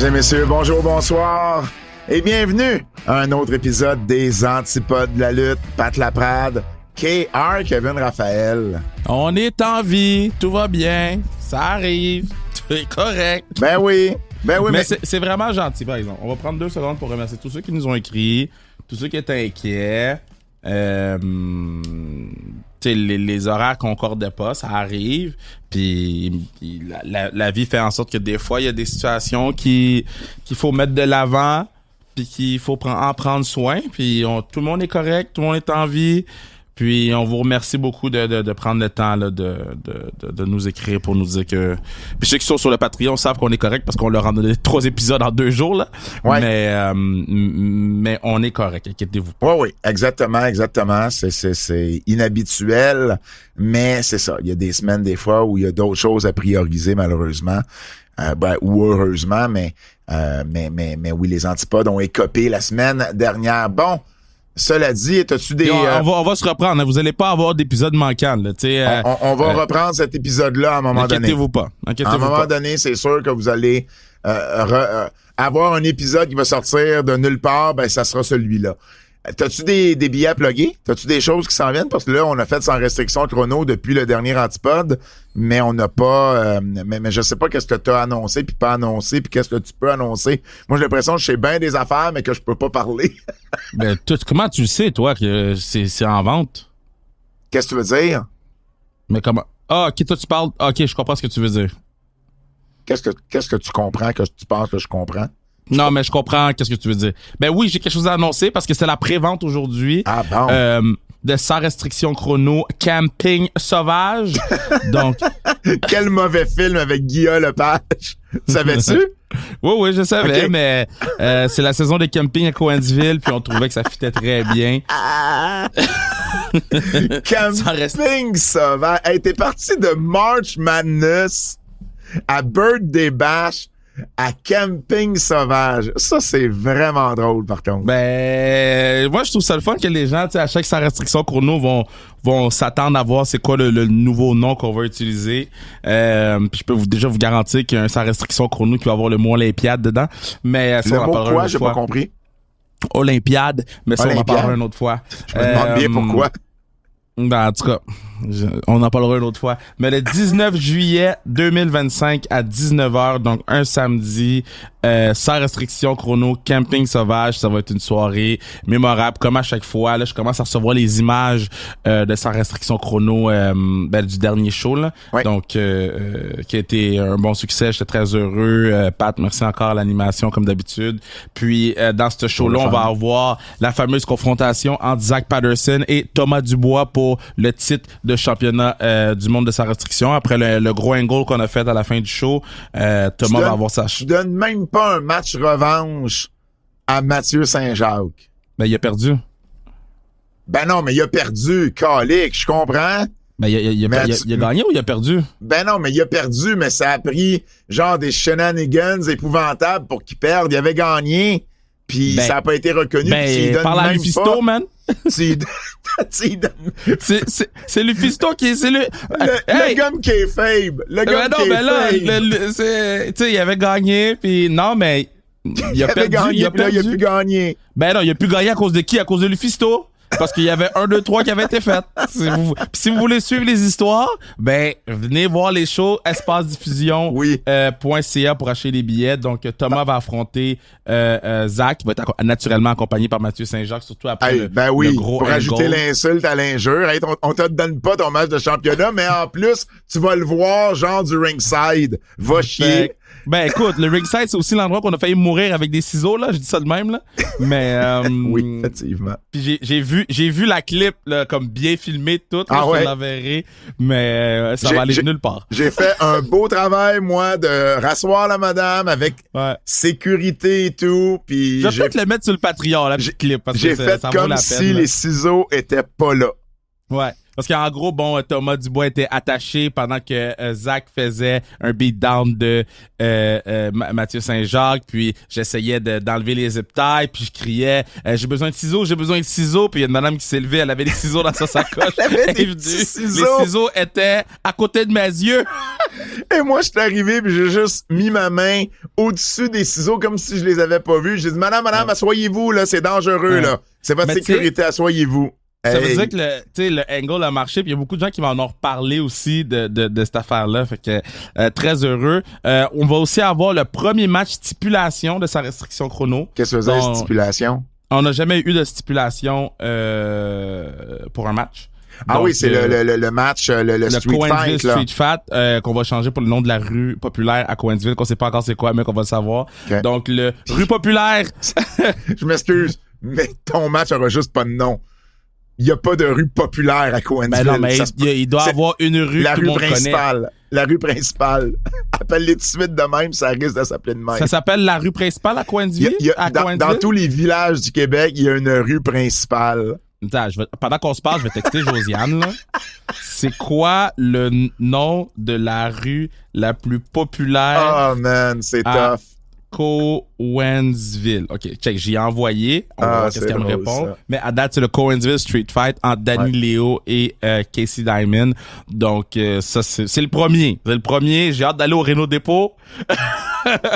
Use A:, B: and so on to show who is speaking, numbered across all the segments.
A: Mesdames et messieurs, bonjour, bonsoir et bienvenue à un autre épisode des Antipodes de la lutte. Pat Laprade, KR, Kevin Raphaël.
B: On est en vie, tout va bien, ça arrive, tout est correct.
A: Ben oui,
B: mais c'est vraiment gentil, par exemple. On va prendre 2 secondes pour remercier tous ceux qui nous ont écrit, tous ceux qui étaient inquiets. Les horaires concordaient pas, ça arrive. Puis la vie fait en sorte que des fois, il y a des situations qu'il faut mettre de l'avant, puis qu'il faut en prendre soin. Puis tout le monde est correct, tout le monde est en vie. Puis on vous remercie beaucoup de prendre le temps là, de nous écrire pour nous dire que... Puis ceux qui sont sur le Patreon savent qu'on est correct parce qu'on leur a donné 3 épisodes en 2 jours. Là. Ouais. Mais on est correct, inquiétez-vous pas.
A: Oui, exactement. C'est inhabituel, mais c'est ça. Il y a des semaines, des fois, où il y a d'autres choses à prioriser, malheureusement. Ou heureusement, mais oui, les Antipodes ont écopé la semaine dernière. Bon, cela dit, as-tu des...
B: On va se reprendre. Hein. Vous allez pas avoir d'épisode manquant. Là,
A: on va reprendre cet épisode-là à un moment donné.
B: Inquiétez-vous pas.
A: À un moment donné, c'est sûr que vous allez avoir un épisode qui va sortir de nulle part. Ben, ça sera celui-là. T'as-tu des billets à plugger? T'as-tu des choses qui s'en viennent? Parce que là, on a fait sans restriction chrono depuis le dernier Antipode, mais on n'a pas... mais je sais pas qu'est-ce que t'as annoncé puis pas annoncé puis qu'est-ce que tu peux annoncer. Moi, j'ai l'impression que je sais bien des affaires, mais que je peux pas parler.
B: Ben, comment tu le sais, toi, que c'est en vente?
A: Qu'est-ce que tu veux dire?
B: Mais comment... Ah, OK, toi, tu parles... OK, je comprends ce que tu veux dire.
A: Qu'est-ce que tu comprends que tu penses que je comprends?
B: Non, mais je comprends qu'est-ce que tu veux dire. Ben oui, j'ai quelque chose à annoncer parce que c'est la pré-vente aujourd'hui.
A: Ah bon?
B: De Sans restriction chrono, Camping Sauvage. Donc...
A: Quel mauvais film avec Guillaume Lepage. Savais-tu?
B: Oui, je savais,
A: okay.
B: Mais c'est la saison des campings à Coinsville, puis on trouvait que ça fitait très bien.
A: Camping Sauvage. Hey, t'es parti de March Madness à Birthday Bash à Camping Sauvage. Ça, c'est vraiment drôle, par contre.
B: Ben, moi, je trouve ça le fun que les gens, tu sais, à chaque Sans restriction chrono vont s'attendre à voir c'est quoi le nouveau nom qu'on va utiliser. Puis je peux déjà vous garantir qu'il y a un Sans restriction chrono qui va avoir le mot Olympiade dedans. Mais ça,
A: le
B: on en
A: mot
B: parlera
A: quoi?
B: une autre
A: J'ai
B: fois.
A: pas compris.
B: Olympiade, mais ça, on en parlera une autre fois.
A: Je me demande bien pourquoi.
B: Ben, en tout cas, on en parlera une autre fois. Mais le 19 juillet 2025 à 19h, donc un samedi, sans restriction chrono, Camping Sauvage, ça va être une soirée mémorable, comme à chaque fois. Là, je commence à recevoir les images de Sans restriction chrono du dernier show. Là.
A: Ouais.
B: Donc, qui a été un bon succès. J'étais très heureux. Pat, merci encore à l'animation, comme d'habitude. Puis, dans ce show-là, on va avoir la fameuse confrontation entre Zach Patterson et Thomas Dubois pour le titre de championnat du monde de Sans restriction. Après le gros angle qu'on a fait à la fin du show, Thomas va avoir sa...
A: Tu donnes même pas un match revanche à Mathieu Saint-Jacques.
B: Ben, il a perdu.
A: Ben non, mais il a perdu, calique, je comprends.
B: Ben, il a gagné ou il a perdu?
A: Ben non, mais il a perdu, mais ça a pris genre des shenanigans épouvantables pour qu'il perde. Il avait gagné, puis ça a pas été reconnu.
B: Ben, par la Lufisto, man.
A: C'est
B: Lufisto qui est... C'est
A: le gars qui est faible. Le gars qui est faible.
B: Tu sais, il avait gagné, puis non, mais... Il a perdu.
A: Gagné, il a pu gagner.
B: Ben non, il a pu gagner à cause de qui? À cause de Lufisto. Parce qu'il y avait 1, 2, 3 qui avaient été faites. Si vous voulez suivre les histoires, ben venez voir les shows espacediffusion.ca pour acheter les billets. Donc Thomas va affronter Zach, qui va être naturellement accompagné par Mathieu Saint-Jacques, surtout après le gros
A: pour ajouter l'insulte à l'injure. Hey, on te donne pas ton match de championnat, mais en plus, tu vas le voir genre du ringside. Va chier.
B: Ben écoute, le ringside, c'est aussi l'endroit qu'on a failli mourir avec des ciseaux, là. Je dis ça de même, là. Mais
A: oui, effectivement.
B: Puis j'ai vu la clip là, comme bien filmée toute, là, je l'enverrai, mais ça va aller nulle part.
A: J'ai fait un beau travail, moi, de rasseoir la madame avec sécurité et tout. Puis
B: je vais peut-être le mettre sur le Patreon, la petite clip, parce que
A: j'ai fait
B: ça
A: comme
B: vaut la
A: si
B: peine,
A: les ciseaux étaient pas là.
B: Ouais. Parce qu'en gros, bon, Thomas Dubois était attaché pendant que Zach faisait un beatdown de Mathieu Saint-Jacques, puis j'essayais d'enlever les zip ties, puis je criais j'ai besoin de ciseaux, puis il y a une madame qui s'est levée, elle avait des ciseaux dans sa sacoche.
A: Elle avait
B: Les
A: ciseaux.
B: ciseaux étaient à côté de mes yeux.
A: Et moi, je suis arrivé, puis j'ai juste mis ma main au-dessus des ciseaux comme si je les avais pas vus. J'ai dit, madame, asseyez-vous, là, c'est dangereux, là. C'est votre sécurité, asseyez-vous.
B: Ça veut dire que le angle a marché, puis il y a beaucoup de gens qui m'en ont reparlé aussi de cette affaire-là. Fait que très heureux. On va aussi avoir le premier match stipulation de sa restriction chrono.
A: Qu'est-ce que ça veut dire, stipulation?
B: On n'a jamais eu de stipulation pour un match.
A: Ah donc, oui, c'est le match, le Street Fight, là.
B: Street Fight, qu'on va changer pour le nom de la rue populaire à Coinsville, qu'on sait pas encore c'est quoi, mais qu'on va le savoir. Okay. Donc, le rue populaire.
A: Je m'excuse, mais ton match aura juste pas de nom. Il y a pas de rue populaire à Coinsville.
B: Ben non, mais il doit avoir une rue que tout le monde
A: principale. La rue principale. Appelle-les tout de suite de même, ça risque de s'appeler de même.
B: Ça s'appelle la rue principale à Coinsville?
A: Dans tous les villages du Québec, il y a une rue principale.
B: Attends, pendant qu'on se parle, je vais texter Josiane, là. C'est quoi le nom de la rue la plus populaire?
A: Oh man, c'est tough.
B: Cowansville. OK, check, j'y ai envoyé. On va voir qu'est-ce qu'elle me répond. Ça. Mais à date, c'est le Cowansville Street Fight entre Danny Léo et Casey Diamond. Donc, ça, c'est le premier. C'est le premier. J'ai hâte d'aller au Renault Dépôt.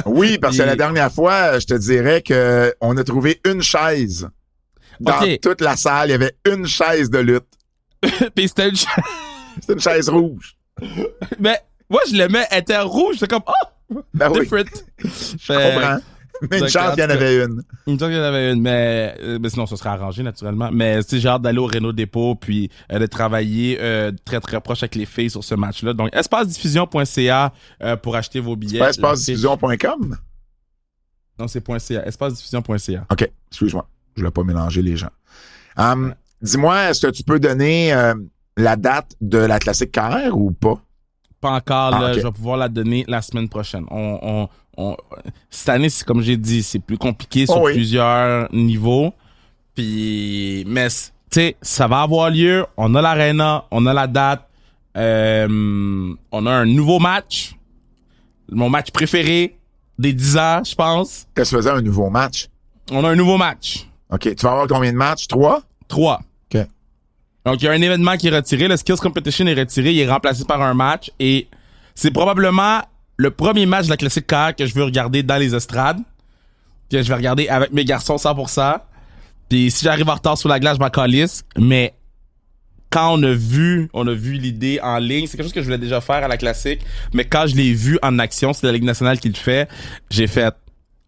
A: Oui, parce que la dernière fois, je te dirais que on a trouvé une chaise. Dans toute la salle, il y avait une chaise de lutte.
B: Puis c'était
A: une chaise rouge.
B: Mais moi, je l'aimais, elle était rouge. J'étais comme,
A: ben
B: different.
A: Oui. Je comprends. Mais une chance qu'il y en avait une.
B: Une chance qu'il y en avait une, mais sinon, ça serait arrangé, naturellement. Mais c'est j'ai hâte d'aller au Renault Dépôt, puis de travailler très, très proche avec les filles sur ce match-là. Donc, espacediffusion.ca pour acheter vos billets.
A: C'est pas espacediffusion.com?
B: Non, c'est .ca. Espacediffusion.ca.
A: OK, excuse-moi. Je voulais pas mélanger les gens. Dis-moi, est-ce que tu peux donner la date de la Classique KR ou pas?
B: Pas encore, là. Okay. Je vais pouvoir la donner la semaine prochaine. Cette année, c'est comme j'ai dit, c'est plus compliqué sur plusieurs niveaux. Puis, mais, tu sais, ça va avoir lieu. On a l'aréna, on a la date. On a un nouveau match. Mon match préféré des 10 ans, je pense.
A: Qu'est-ce que tu faisais un nouveau match?
B: On a un nouveau match.
A: OK. Tu vas avoir combien de matchs? 3?
B: 3.
A: OK.
B: Donc, il y a un événement qui est retiré. Le Skills Competition est retiré. Il est remplacé par un match. Et c'est probablement le premier match de la Classique KR que je veux regarder dans les estrades. Que je vais regarder avec mes garçons 100%. Puis si j'arrive en retard sur la glace, je m'en calisse. Mais quand on a vu l'idée en ligne, c'est quelque chose que je voulais déjà faire à la Classique. Mais quand je l'ai vu en action, c'est la Ligue nationale qui le fait. J'ai fait,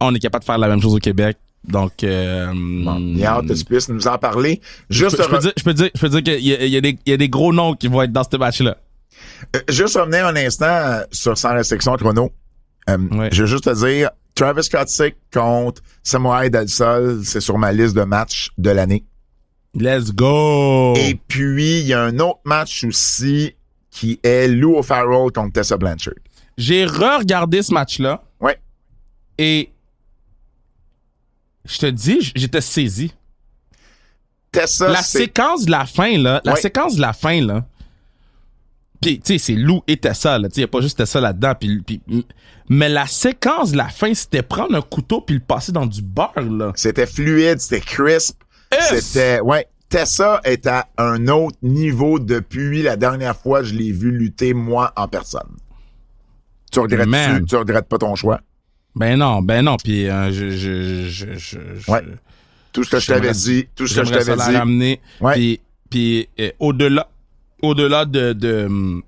B: on est capable de faire la même chose au Québec. Donc,
A: il y a hâte que tu puisses nous en parler. Juste
B: je peux dire qu'il y a des gros noms qui vont être dans ce match-là.
A: Juste revenir un instant sur Sans restriction chrono. Je veux juste te dire, Travis Kotsik contre Samurai Del Sol, c'est sur ma liste de matchs de l'année.
B: Let's go!
A: Et puis, il y a un autre match aussi qui est Lou O'Farrell contre Tessa Blanchard.
B: J'ai re-regardé ce match-là.
A: Ouais.
B: Et je te dis, j'étais saisi.
A: Tessa,
B: séquence de la fin, là. Séquence de la fin, là. Puis, tu sais, c'est Lou et Tessa, là. Tu sais, il n'y a pas juste Tessa là-dedans. Mais la séquence de la fin, c'était prendre un couteau puis le passer dans du beurre, là.
A: C'était fluide, c'était crisp. C'était, Tessa est à un autre niveau depuis la dernière fois que je l'ai vu lutter, moi, en personne. Tu regrettes pas ton choix? Ben non,
B: puis
A: tout ce que je t'avais dit,
B: ramener.
A: Ouais.
B: Puis au-delà de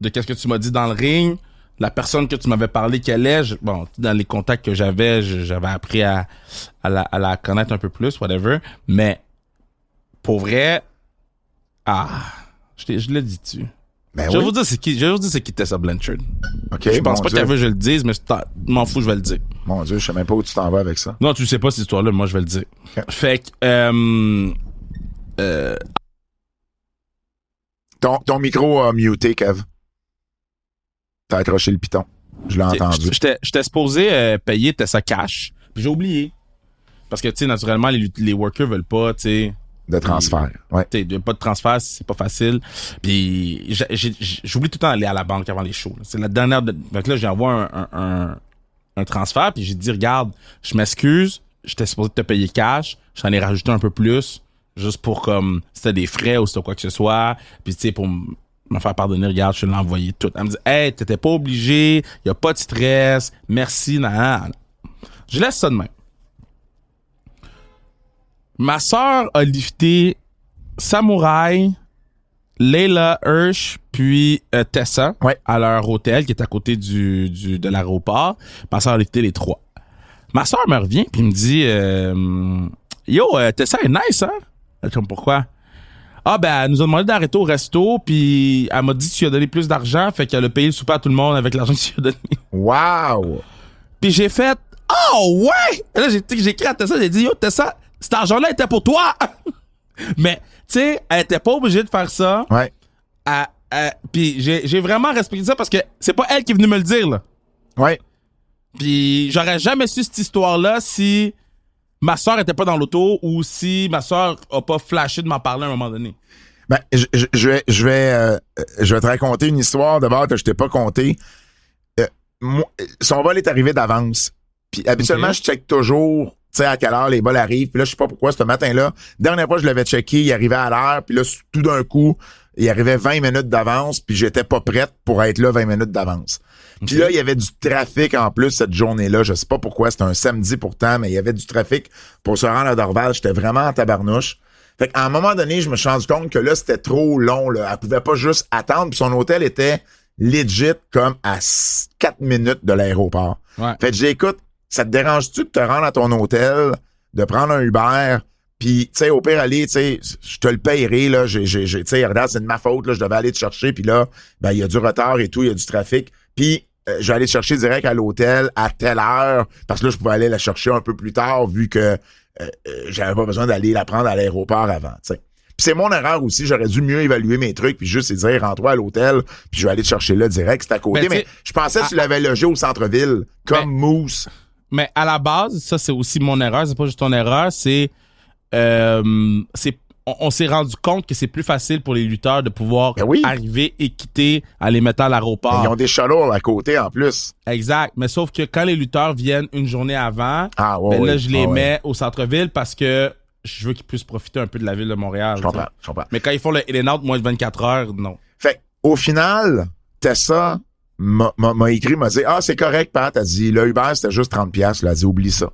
B: qu'est-ce que tu m'as dit dans le ring, la personne que tu m'avais parlé qu'elle est, dans les contacts que j'avais appris à la connaître un peu plus, whatever, mais pour vrai, je l'ai dit-tu.
A: Ben
B: je vais vous dire c'est qui Tessa Blanchard.
A: Okay,
B: je pense pas qu'elle veut que je le dise, mais je m'en fous, je vais le dire.
A: Mon Dieu, je sais même pas où tu t'en vas avec ça.
B: Non, tu sais pas cette histoire-là, moi je vais le dire. Okay. Fait que
A: ton micro a muté, Kev. T'as accroché le piton. Je l'ai entendu.
B: J'étais supposé payer Tessa cash, puis j'ai oublié. Parce que, tu sais, naturellement, les workers veulent pas, tu sais.
A: De transfert, ouais.
B: Tu sais, pas de transfert, c'est pas facile. Puis j'oublie tout le temps d'aller à la banque avant les shows. Là. C'est la dernière... Fait que là, j'envoie un transfert, puis j'ai dit, regarde, je m'excuse, j'étais supposé te payer cash, j'en ai rajouté un peu plus, juste pour comme, si t'as des frais ou si t'as quoi que ce soit, puis tu sais, pour me faire pardonner, regarde, je te l'ai envoyé tout. Elle me dit, hey, t'étais pas obligé, y a pas de stress, merci, nan. Je laisse ça de même. Ma sœur a lifté Samouraï, Leila Hirsch, puis Tessa à leur hôtel qui est à côté de l'aéroport. Ma sœur a lifté les 3. Ma sœur me revient puis me dit Yo, Tessa est nice, hein? Comme pourquoi? Ah ben, elle nous a demandé d'arrêter au resto puis elle m'a dit que tu lui as donné plus d'argent, fait qu'elle a payé le souper à tout le monde avec l'argent que tu lui as donné.
A: Wow!
B: Puis j'ai fait Oh ouais! Et là, j'ai écrit à Tessa, j'ai dit Yo, Tessa, cet argent-là était pour toi! Mais, tu sais, elle était pas obligée de faire ça.
A: Ouais.
B: Puis j'ai vraiment respecté ça parce que c'est pas elle qui est venue me le dire, là.
A: Ouais.
B: Puis j'aurais jamais su cette histoire-là si ma soeur était pas dans l'auto ou si ma soeur a pas flashé de m'en parler à un moment donné.
A: Ben, je vais te raconter une histoire d'abord que je t'ai pas contée. Son vol est arrivé d'avance. Puis habituellement, je check toujours, tu sais, à quelle heure les vols arrivent. Puis là, je sais pas pourquoi, ce matin-là, dernière fois, je l'avais checké, il arrivait à l'heure. Puis là, tout d'un coup, il arrivait 20 minutes d'avance. Puis j'étais pas prête pour être là 20 minutes d'avance. Puis là, il y avait du trafic en plus cette journée-là. Je sais pas pourquoi, c'était un samedi pourtant, mais il y avait du trafic pour se rendre à Dorval. J'étais vraiment en tabarnouche. Fait qu'à un moment donné, je me suis rendu compte que là, c'était trop long, là. Elle pouvait pas juste attendre. Puis son hôtel était legit comme à 4 minutes de l'aéroport.
B: Ouais.
A: Fait que j'ai écoute, ça te dérange-tu de te rendre à ton hôtel, de prendre un Uber, puis, tu sais, au pire, aller, tu sais, je te le payerai, là, tu sais, regarde, c'est de ma faute, là, je devais aller te chercher, puis là, ben, il y a du retard et tout, il y a du trafic, puis je vais aller te chercher direct à l'hôtel à telle heure, parce que là, je pouvais aller la chercher un peu plus tard, vu que j'avais pas besoin d'aller la prendre à l'aéroport avant, tu sais. Puis c'est mon erreur aussi, j'aurais dû mieux évaluer mes trucs, puis juste dire, rends-toi à l'hôtel, puis je vais aller te chercher là direct, c'est à côté, mais je pensais que tu l'avais logé au centre-ville, comme Mousse.
B: Mais à la base, ça, c'est aussi mon erreur. C'est pas juste ton erreur. On s'est rendu compte que c'est plus facile pour les lutteurs de pouvoir arriver et quitter en les mettant à l'aéroport.
A: Mais ils ont des shuttles à côté, en plus.
B: Exact. Mais sauf que quand les lutteurs viennent une journée avant, là, je les mets au centre-ville parce que je veux qu'ils puissent profiter un peu de la ville de Montréal.
A: Je comprends.
B: Mais quand ils font le in-and-out moins de 24 heures, non.
A: Fait, au final, Tessa m'a écrit, m'a dit, c'est correct, Pat. Elle dit, le Uber, c'était juste 30$. Elle a dit, oublie ça.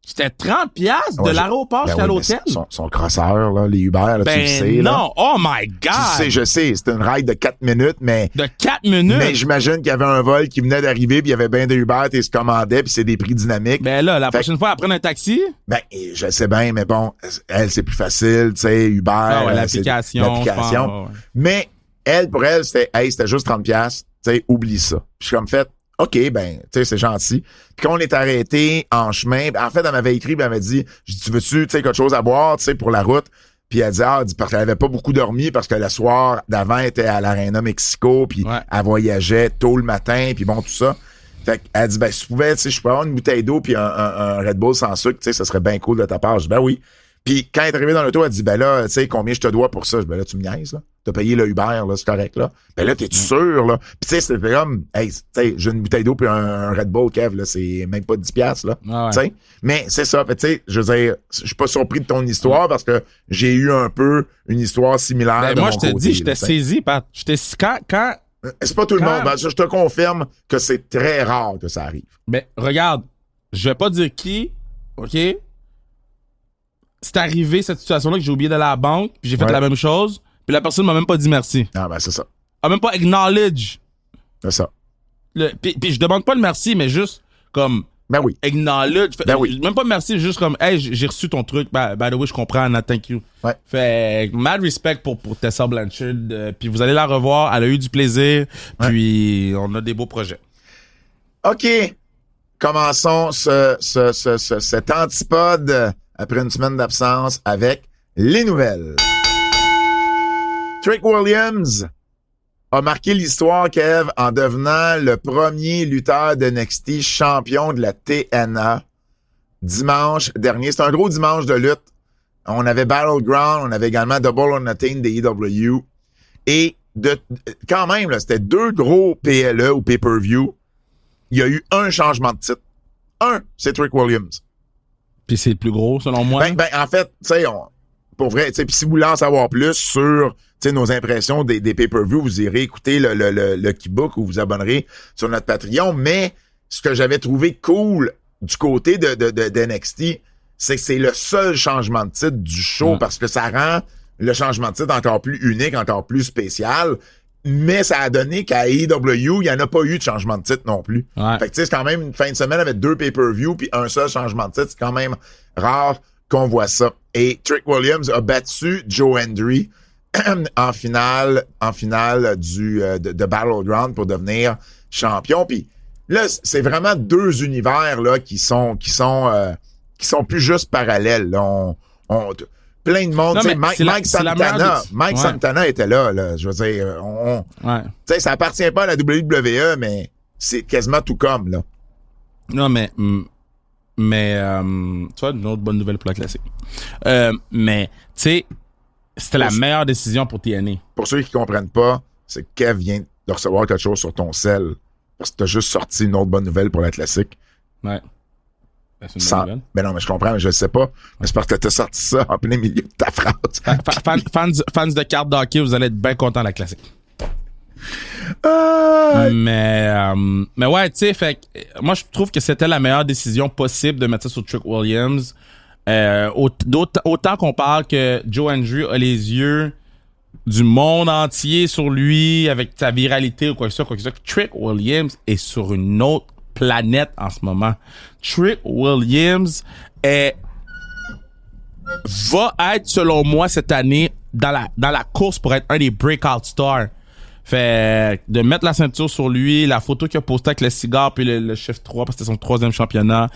B: C'était 30$ de l'aéroport jusqu'à l'hôtel?
A: Son crosseur, là, les Uber, là, tu le sais.
B: Non,
A: là.
B: Oh my God!
A: Tu sais, je sais, c'était une ride de 4 minutes, mais...
B: De 4 minutes?
A: Mais j'imagine qu'il y avait un vol qui venait d'arriver, puis il y avait bien des Uber, tu se commandais, puis c'est des prix dynamiques.
B: Ben là, la prochaine fois, elle prenne un taxi?
A: Ben, je sais bien, mais bon, elle, c'est plus facile, tu sais, Uber.
B: L'application.
A: Mais, pour elle, c'était juste 30$, tu sais, oublie ça. Puis je suis comme fait, OK, ben, tu sais, c'est gentil. Puis quand on est arrêté en chemin, en fait, elle m'avait écrit, elle m'avait dit, tu veux-tu, tu sais, quelque chose à boire, tu sais, pour la route? Puis elle dit, parce qu'elle avait pas beaucoup dormi, parce que le soir d'avant, elle était à l'Arena Mexico, puis elle voyageait tôt le matin, puis bon, tout ça. Fait qu'elle dit, si tu pouvais, tu sais, je peux avoir une bouteille d'eau puis un Red Bull sans sucre, tu sais, ça serait bien cool de ta part. Je dis, oui. Puis quand elle est arrivée dans l'auto, elle dit, là, tu sais, combien je te dois pour ça? Je dis, là, tu me niaises, là. T'as payé le Uber, là, c'est correct, là. Là, t'es-tu sûr, là? Puis tu sais, c'était comme, tu sais, j'ai une bouteille d'eau puis un Red Bull, Kev, là, c'est même pas 10$, là. Tu sais. Mais c'est ça, tu sais, je veux dire, je suis pas surpris de ton histoire parce que j'ai eu un peu une histoire similaire de
B: moi,
A: mon côté.
B: Moi, je te dis, j'étais saisi, Pat. Quand...
A: C'est pas tout le monde. Ben, je te confirme que c'est très rare que ça arrive.
B: Ben, regarde, je vais pas dire qui, OK? C'est arrivé, cette situation-là, que j'ai oublié d'aller à la banque, puis j'ai fait la même chose, puis la personne m'a même pas dit merci.
A: Ah, ben, c'est ça.
B: Elle m'a même pas acknowledge.
A: C'est ça.
B: Puis je demande pas le merci, mais juste comme...
A: Ben oui.
B: Acknowledge.
A: Ben oui.
B: Même pas merci, juste comme, hey, j'ai reçu ton truc. By the way, je comprends, Anna, thank you.
A: Ouais.
B: Fait, mad respect pour Tessa Blanchard. Puis vous allez la revoir. Elle a eu du plaisir. Puis on a des beaux projets.
A: OK. Commençons cet antipode après une semaine d'absence avec les nouvelles. Trick Williams a marqué l'histoire, Kev, en devenant le premier lutteur de NXT champion de la TNA dimanche dernier. C'est un gros dimanche de lutte On avait Battleground, on avait également Double or Nothing des EW. Et quand même, là, c'était 2 gros PLE ou pay-per-view. Il y a eu un changement de titre. C'est Trick Williams.
B: Puis c'est le plus gros, selon moi.
A: En fait, tu sais, pour vrai, tu sais, puis si vous voulez en savoir plus sur nos impressions des pay-per-view, vous irez écouter le Keybook ou vous abonnerez sur notre Patreon. Mais ce que j'avais trouvé cool du côté de NXT, c'est que c'est le seul changement de titre du show parce que ça rend le changement de titre encore plus unique, encore plus spécial. Mais ça a donné qu'à AEW, il n'y en a pas eu de changement de titre non plus.
B: Ouais.
A: Fait que tu sais, c'est quand même une fin de semaine avec 2 pay-per-view puis un seul changement de titre. C'est quand même rare qu'on voit ça. Et Trick Williams a battu Joe Hendry en finale de Battleground pour devenir champion. Puis là, c'est vraiment 2 univers là qui sont plus juste parallèles. Là. Plein de monde. Mike Santana était là. Je veux dire, tu sais, ça appartient pas à la WWE, mais c'est quasiment tout comme, là.
B: Non, mais tu vois, une autre bonne nouvelle pour la classique. Mais, tu sais, c'était la meilleure décision pour TNA.
A: Pour ceux qui comprennent pas, c'est que Kev vient de recevoir quelque chose sur ton cell. Parce que t'as juste sorti une autre bonne nouvelle pour la classique.
B: Ouais. Ben, c'est une bonne nouvelle.
A: Ben non, mais je comprends, mais je le sais pas. Mais c'est parce que t'as sorti ça en plein milieu de ta phrase.
B: Fans de cartes d'hockey, vous allez être bien contents de la classique. Mais ouais, tu sais, fait moi je trouve que c'était la meilleure décision possible de mettre ça sur Trick Williams. Autant qu'on parle que Joe Hendry a les yeux du monde entier sur lui avec sa viralité ou quoi que ce soit. Trick Williams est sur une autre planète en ce moment. Trick Williams va être, selon moi, cette année dans la course pour être un des breakout stars. Fait de mettre la ceinture sur lui, la photo qu'il a postée avec le cigare puis le chiffre 3 parce que c'était son 3e championnat.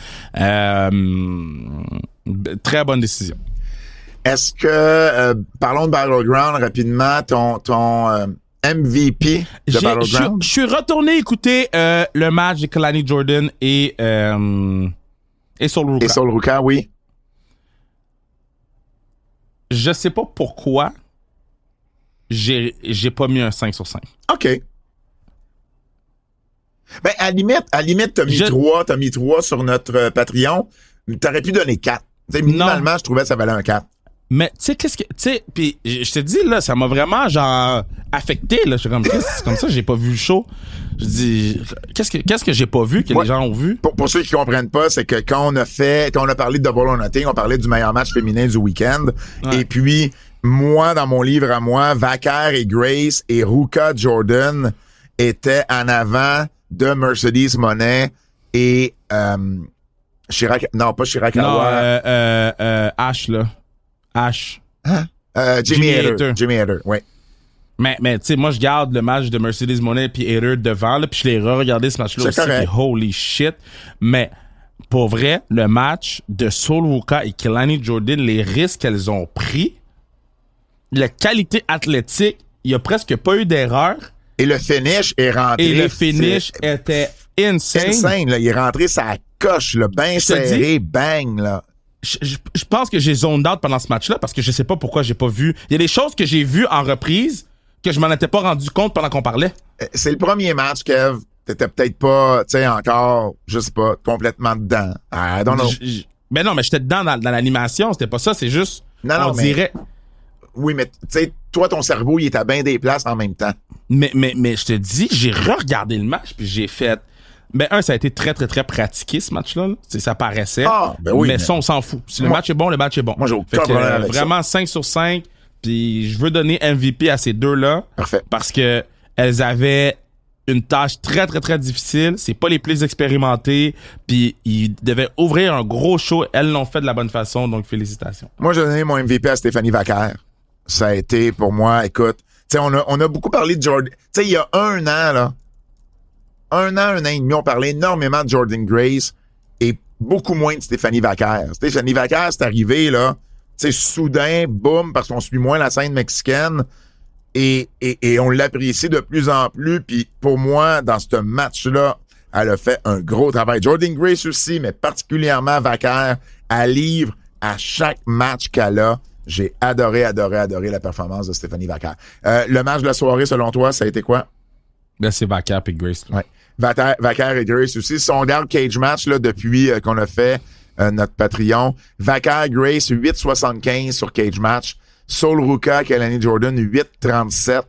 B: Très bonne décision.
A: Est-ce que, parlons de Battleground rapidement, ton MVP de Battleground?
B: Je suis retourné écouter le match de Kalani Jordan et Sol Ruka.
A: Et Sol Ruka, oui.
B: Je sais pas pourquoi j'ai pas mis un 5 sur 5.
A: OK. Ben, à la limite, t'as mis 3 sur notre Patreon. T'aurais pu donner 4. T'sais, minimalement, je trouvais que ça valait un 4.
B: Mais tu sais, puis je te dis là, ça m'a vraiment genre affecté là. Je suis comme comme ça, j'ai pas vu le show. Je dis qu'est-ce que j'ai pas vu que les gens ont vu.
A: Pour ceux qui comprennent pas, c'est que quand on a parlé de Double or Nothing, on parlait du meilleur match féminin du week-end. Ouais. Et puis moi, dans mon livre à moi, Vacker et Grace et Ruka Jordan étaient en avant de Mercedes Moné et Shirakawa.
B: Ash là. Ash.
A: Hein? Jimmy Hader, oui.
B: Mais tu sais, moi, je garde le match de Mercedes Moné puis Hader devant, là, puis je l'ai re-regardé ce match-là aussi, puis holy shit. Mais pour vrai, le match de Sol Ruka et Kalani Jordan, les risques qu'elles ont pris, la qualité athlétique, il y a presque pas eu d'erreur.
A: Et le finish est rentré.
B: Et le finish était insane.
A: Insane, là. Il est rentré sa coche, là, bien serré, bang, là.
B: Je pense que j'ai zoned out pendant ce match-là parce que je sais pas pourquoi j'ai pas vu. Il y a des choses que j'ai vues en reprise que je m'en étais pas rendu compte pendant qu'on parlait.
A: C'est le premier match, Kev. T'étais peut-être pas, tu sais, encore, je sais pas, complètement dedans. I don't know.
B: Mais non, mais j'étais dedans dans l'animation. C'était pas ça, c'est juste, on dirait...
A: Oui, mais tu sais, toi, ton cerveau, il est à bien des places en même temps.
B: Mais je te dis, j'ai re-regardé le match puis j'ai fait... Ben, ça a été très, très, très pratiqué, ce match-là. Là. Ça paraissait.
A: Ben oui,
B: mais ça, on s'en fout. Si le match est bon, le match est bon.
A: Moi, j'ai aucun problème avec
B: vraiment,
A: ça.
B: 5 sur 5. Puis je veux donner MVP à ces deux-là.
A: Parfait.
B: Parce que elles avaient une tâche très, très, très difficile. C'est pas les plus expérimentés. Puis ils devaient ouvrir un gros show. Elles l'ont fait de la bonne façon. Donc, félicitations.
A: Moi, j'ai donné mon MVP à Stéphanie Vacker. Ça a été, pour moi, écoute, tu sais, on a beaucoup parlé de Jordan. Tu sais, il y a un an, là, un an et demi, on parlait énormément de Jordan Grace et beaucoup moins de Stéphanie Vacker. Stéphanie Vacker, c'est arrivé, là, tu sais, soudain, boum, parce qu'on suit moins la scène mexicaine et on l'apprécie de plus en plus. Puis pour moi, dans ce match-là, elle a fait un gros travail. Jordan Grace aussi, mais particulièrement Vacker, elle livre à chaque match qu'elle a, j'ai adoré la performance de Stephanie Vaquer. Le match de la soirée, selon toi, ça a été quoi?
B: Là, c'est Vaquer et Grace.
A: Ouais. Vaquer et Grace aussi. Si on regarde Cage Match là, depuis qu'on a fait notre Patreon, Vaquer, Grace, 8,75 sur Cage Match. Sol Ruka, Kelani Jordan, 8,37.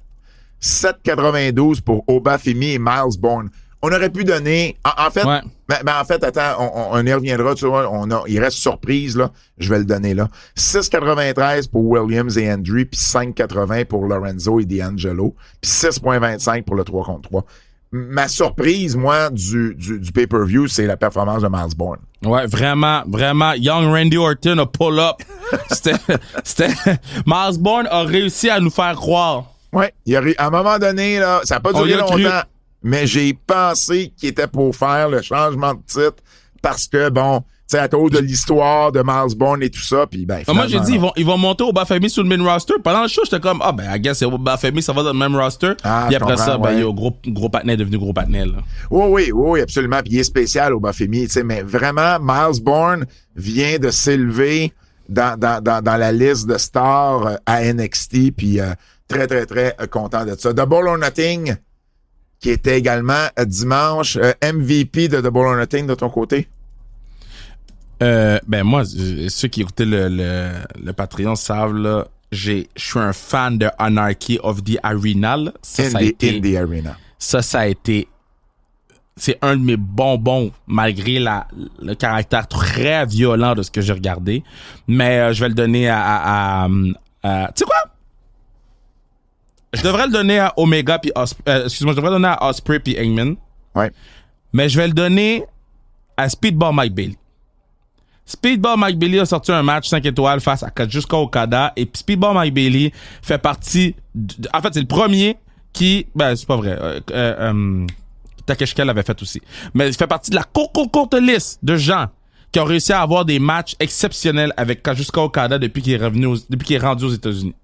A: 7,92 pour Obafemi et Miles Bourne. On aurait pu donner... En fait,
B: ouais.
A: en fait, attends, on y reviendra. Tu vois, il reste surprise, là. Je vais le donner, là. 6,93 pour Williams et Andrew, puis 5,80 pour Lorenzo et D'Angelo, puis 6,25 pour le 3 contre 3. Ma surprise, moi, du pay-per-view, c'est la performance de Miles Bourne.
B: Ouais, vraiment. Young Randy Orton a pull up. C'était Miles Bourne a réussi à nous faire croire.
A: Ouais, à un moment donné, là, ça n'a pas duré longtemps, mais j'ai pensé qu'il était pour faire le changement de titre parce que, bon, tu sais, à cause de l'histoire de Miles Bourne et tout ça, puis ben,
B: moi, j'ai dit, ils vont monter au Bafemi sur le main roster. Pendant le show, j'étais comme, I guess, c'est Bafemi, ça va dans le même roster. Puis après ça, ben, il y a gros patinet devenu gros patinet, là.
A: Oui, absolument. Puis il est spécial au Bafemi, tu sais, mais vraiment, Miles Bourne vient de s'élever dans la liste de stars à NXT, puis très, très, très content de ça. Double or Nothing, qui était également dimanche, MVP de Double or Nothing de ton côté?
B: Ben moi, ceux qui écoutaient le Patreon savent, là, je suis un fan de Anarchy of the Arena, là.
A: In the Arena.
B: Ça a été... C'est un de mes bonbons, malgré le caractère très violent de ce que j'ai regardé. Mais je vais le donner à tu sais quoi? Je devrais le donner à Omega puis je devrais le donner à Ospreay puis Hangman.
A: Ouais.
B: Mais je vais le donner à Speedball Mike Bailey. Speedball Mike Bailey a sorti un match 5 étoiles face à Kazuchika Okada et Speedball Mike Bailey fait partie en fait, c'est le premier qui c'est pas vrai. Takeshita l'avait fait aussi. Mais il fait partie de la courte liste de gens qui ont réussi à avoir des matchs exceptionnels avec Kazuchika Okada depuis qu'il est rendu aux États-Unis.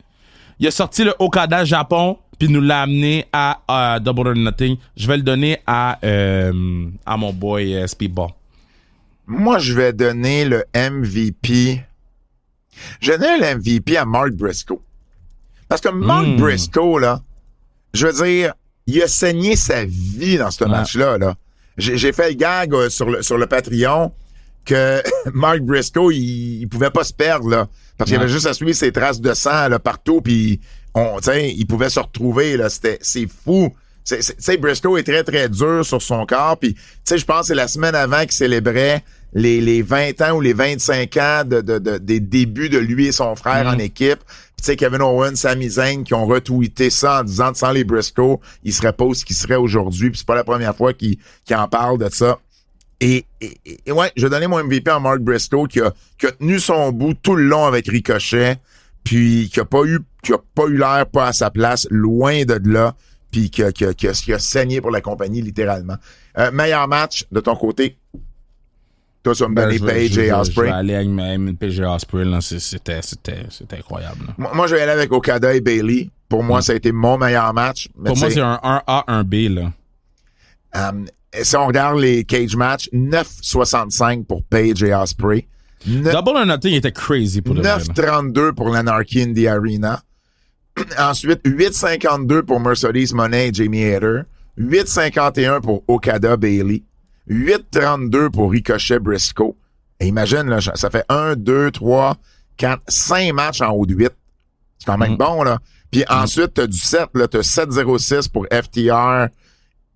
B: Il a sorti le Okada Japon, puis nous l'a amené à Double or Nothing. Je vais le donner à mon boy Speedball.
A: Moi, je vais donner le MVP. Je vais donner le MVP à Mark Briscoe. Parce que Mark Briscoe, là, je veux dire, il a saigné sa vie dans ce match-là. Là. J'ai fait le gag sur le Patreon que Mark Briscoe, il pouvait pas se perdre, là. Parce qu'il avait juste à suivre ses traces de sang là, partout, puis il pouvait se retrouver, là. C'est fou. Tu sais, Briscoe est très, très dur sur son corps, puis tu sais, je pense que c'est la semaine avant qu'il célébrait les 20 ans ou les 25 ans des débuts de lui et son frère en équipe. Tu sais, Kevin Owens, Sami Zayn qui ont retweeté ça en disant que sans les Briscoe, il serait pas où ce qu'il serait aujourd'hui, puis c'est pas la première fois qu'il en parle de ça. Et ouais, je vais donner mon MVP à Mark Briscoe qui a tenu son bout tout le long avec Ricochet, puis qui a pas eu l'air pas à sa place, loin de là, puis qui a saigné pour la compagnie littéralement. Meilleur match de ton côté? Toi, tu vas me donner Paige et Ospreay.
B: Je vais aller avec Paige et Ospreay, là. C'était incroyable, là.
A: Moi, je vais aller avec Okada et Bayley. Pour moi, ça a été mon meilleur match.
B: Pour moi, c'est un 1A, 1B, là.
A: Si on regarde les cage matchs, 9,65 pour Paige et Ospreay.
B: Double or Nothing était crazy pour le
A: 9,32 pour l'Anarchy in the Arena. Ensuite, 8,52 pour Mercedes Moné et Jamie Hayter. 8,51 pour Okada Bayley. 8,32 pour Ricochet Briscoe. Et imagine, là, ça fait 1, 2, 3, 4, 5 matchs en haut de 8. C'est quand même bon, là. Puis ensuite, t'as du 7, là. T'as 7,06 pour FTR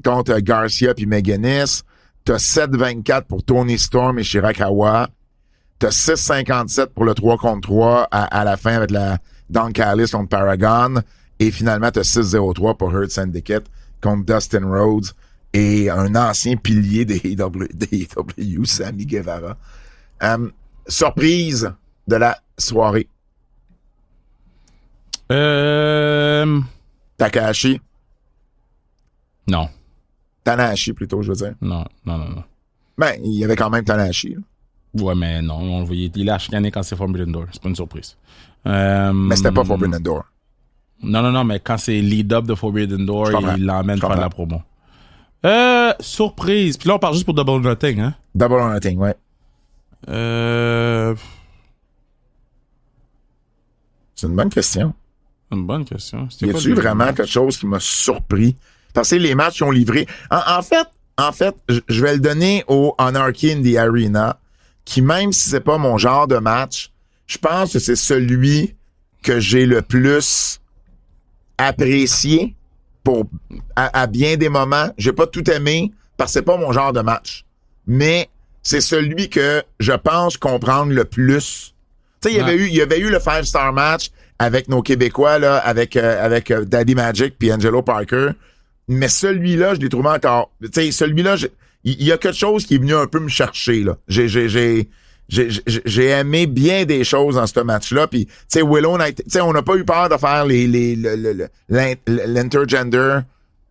A: contre Garcia puis McGuinness. T'as 7,24 pour Tony Storm et Shirakawa. T'as 6,57 pour le 3 contre 3 à la fin avec la Don Callis contre Paragon. Et finalement, t'as 6,03 pour Hurt Syndicate contre Dustin Rhodes et un ancien pilier des AEW, Sammy Guevara. Surprise de la soirée. Takahashi.
B: Non.
A: Tanahashi, plutôt, je veux dire.
B: Non.
A: Ben, il y avait quand même Tanahashi. Là.
B: Ouais, mais non, on le voyait. Il a chicané quand c'est Forbidden Door. C'est pas une surprise.
A: Mais c'était pas Forbidden Door.
B: Non, mais quand c'est lead-up de Forbidden Door, il l'emmène faire de la promo. Surprise. Puis là, on parle juste pour Double or Nothing, hein?
A: Double or Nothing, ouais. C'est une bonne question.
B: Une bonne question.
A: Y a-tu vraiment quelque chose qui m'a surpris? Parce que les matchs qui ont livré... En fait, je vais le donner au Anarchy in the Arena, qui même si c'est pas mon genre de match, je pense que c'est celui que j'ai le plus apprécié à bien des moments. J'ai pas tout aimé parce que c'est pas mon genre de match. Mais c'est celui que je pense comprendre le plus. Tu sais, il y avait eu le 5-star match avec nos Québécois, là, avec Daddy Magic puis Angelo Parker. Mais celui-là, je l'ai trouvé encore... Tu sais, celui-là, il y a quelque chose qui est venu un peu me chercher, là. J'ai aimé bien des choses dans ce match-là. Puis, tu sais, Willow, tu sais, on n'a pas eu peur de faire l'intergender, tu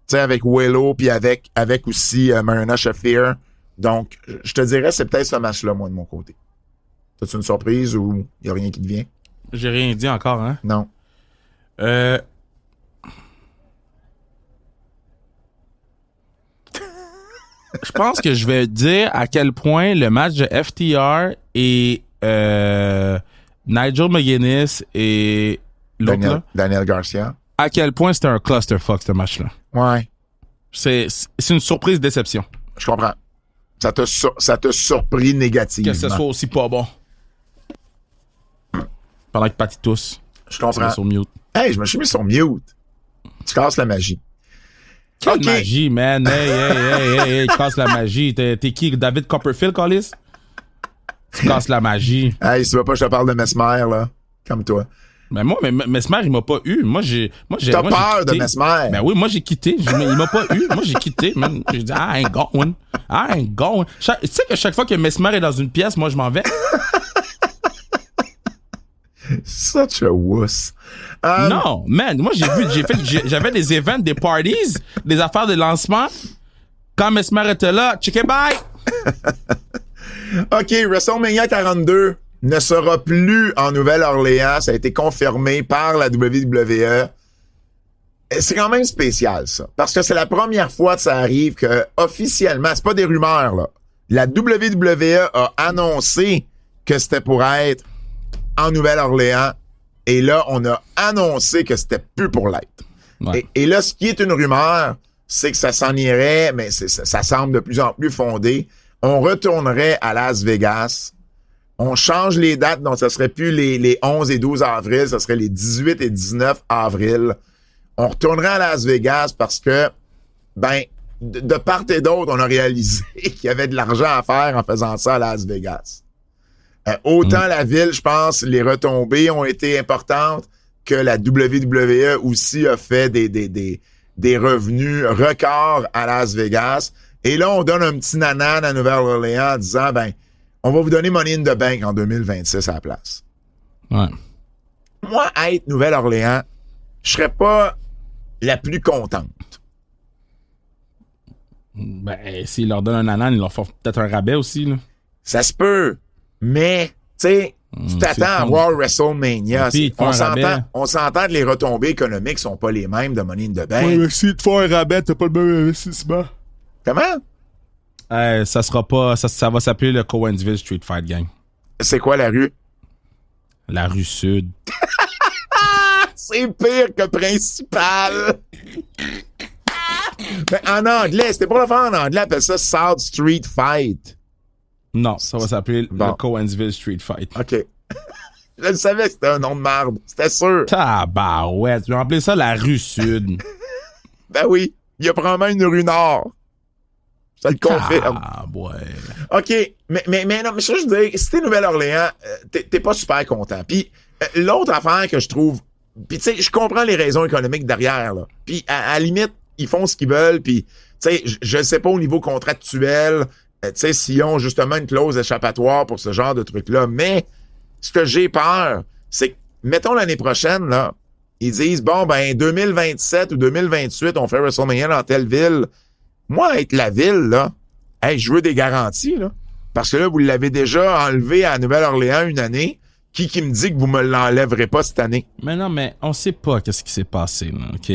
A: sais, avec Willow puis avec aussi Marina Shafir. Donc, je te dirais, c'est peut-être ce match-là, moi, de mon côté. T'as-tu une surprise ou il y a rien qui te vient?
B: J'ai rien dit encore, hein?
A: Non.
B: Je pense que je vais dire à quel point le match de FTR et Nigel McGuinness et l'autre
A: Daniel Garcia.
B: À quel point c'était un clusterfuck, ce match-là.
A: Ouais.
B: C'est une surprise déception.
A: Je comprends. Ça t'a surpris négativement.
B: Que ce soit aussi pas bon. Pendant que Patty tousse.
A: Je comprends.
B: Sur mute.
A: Hey, je me suis mis sur mute. Tu casses la magie.
B: Quelle magie, man. Hey, casse la magie. T'es qui? David Copperfield, Callis? Tu casses la magie.
A: Hey, si tu veux pas que je te parle de Mesmer, là. Comme toi.
B: Mais moi, Mesmer, il m'a pas eu.
A: T'as peur de Mesmer?
B: Ben oui, moi, j'ai quitté. Il m'a pas eu. Moi, j'ai quitté, man. J'ai dit, I ain't going. Tu sais que chaque fois que Mesmer est dans une pièce, moi, je m'en vais.
A: Such a wuss.
B: Non, man, moi j'avais des events, des parties, des affaires de lancement. Quand Mesmer était là, check it, bye!
A: OK, WrestleMania 42 ne sera plus en Nouvelle-Orléans. Ça a été confirmé par la WWE. C'est quand même spécial, ça. Parce que c'est la première fois que ça arrive que, officiellement, c'est pas des rumeurs, là. La WWE a annoncé que c'était pour être en Nouvelle-Orléans. Et là, on a annoncé que c'était plus pour l'être.
B: Ouais.
A: Et là, ce qui est une rumeur, c'est que ça s'en irait, mais ça semble de plus en plus fondé. On retournerait à Las Vegas. On change les dates, donc ça serait plus les 11 et 12 avril, ça serait les 18 et 19 avril. On retournerait à Las Vegas parce que, de part et d'autre, on a réalisé qu'il y avait de l'argent à faire en faisant ça à Las Vegas. Autant la ville, je pense, les retombées ont été importantes que la WWE aussi a fait des revenus records à Las Vegas. Et là, on donne un petit nanan à Nouvelle-Orléans en disant, on va vous donner Money in the Bank en 2026 à la place.
B: Ouais.
A: Moi, être Nouvelle-Orléans, je serais pas la plus contente.
B: S'ils leur donnent un nanan, ils leur font peut-être un rabais aussi, là.
A: Ça se peut. Mais, tu sais, tu t'attends à voir WrestleMania. On s'entend que les retombées économiques sont pas les mêmes de Money in the Bank.
B: Ouais, mais si tu fais un rabais, t'as pas le même investissement.
A: Comment?
B: Ça sera pas... Ça va s'appeler le Cowansville Street Fight Gang.
A: C'est quoi la rue?
B: La rue Sud.
A: C'est pire que Principal! En anglais, c'était pour le faire en anglais, appelle ça South Street Fight.
B: Non, ça va s'appeler le Cowansville Street Fight.
A: OK. Je le savais que c'était un nom de marde. C'était sûr.
B: Tabarouette. Je vais appeler ça la rue Sud.
A: Oui. Il y a probablement une rue Nord. Ça le confirme.
B: Ouais.
A: OK. Mais non, mais je veux dire, si t'es Nouvelle-Orléans, t'es pas super content. Puis l'autre affaire que je trouve... Puis tu sais, je comprends les raisons économiques derrière, là. Puis à la limite, ils font ce qu'ils veulent. Puis tu sais, je sais pas au niveau contractuel... tu sais, s'ils ont justement une clause échappatoire pour ce genre de truc-là. Mais ce que j'ai peur, c'est que, mettons l'année prochaine, là, ils disent, 2027 ou 2028, on fait WrestleMania dans telle ville. Moi, être la ville, là, je veux des garanties, là. Parce que là, vous l'avez déjà enlevé à Nouvelle-Orléans une année, Qui me dit que vous me l'enlèverez pas cette année?
B: Mais non, mais on sait pas qu'est-ce qui s'est passé, là, OK?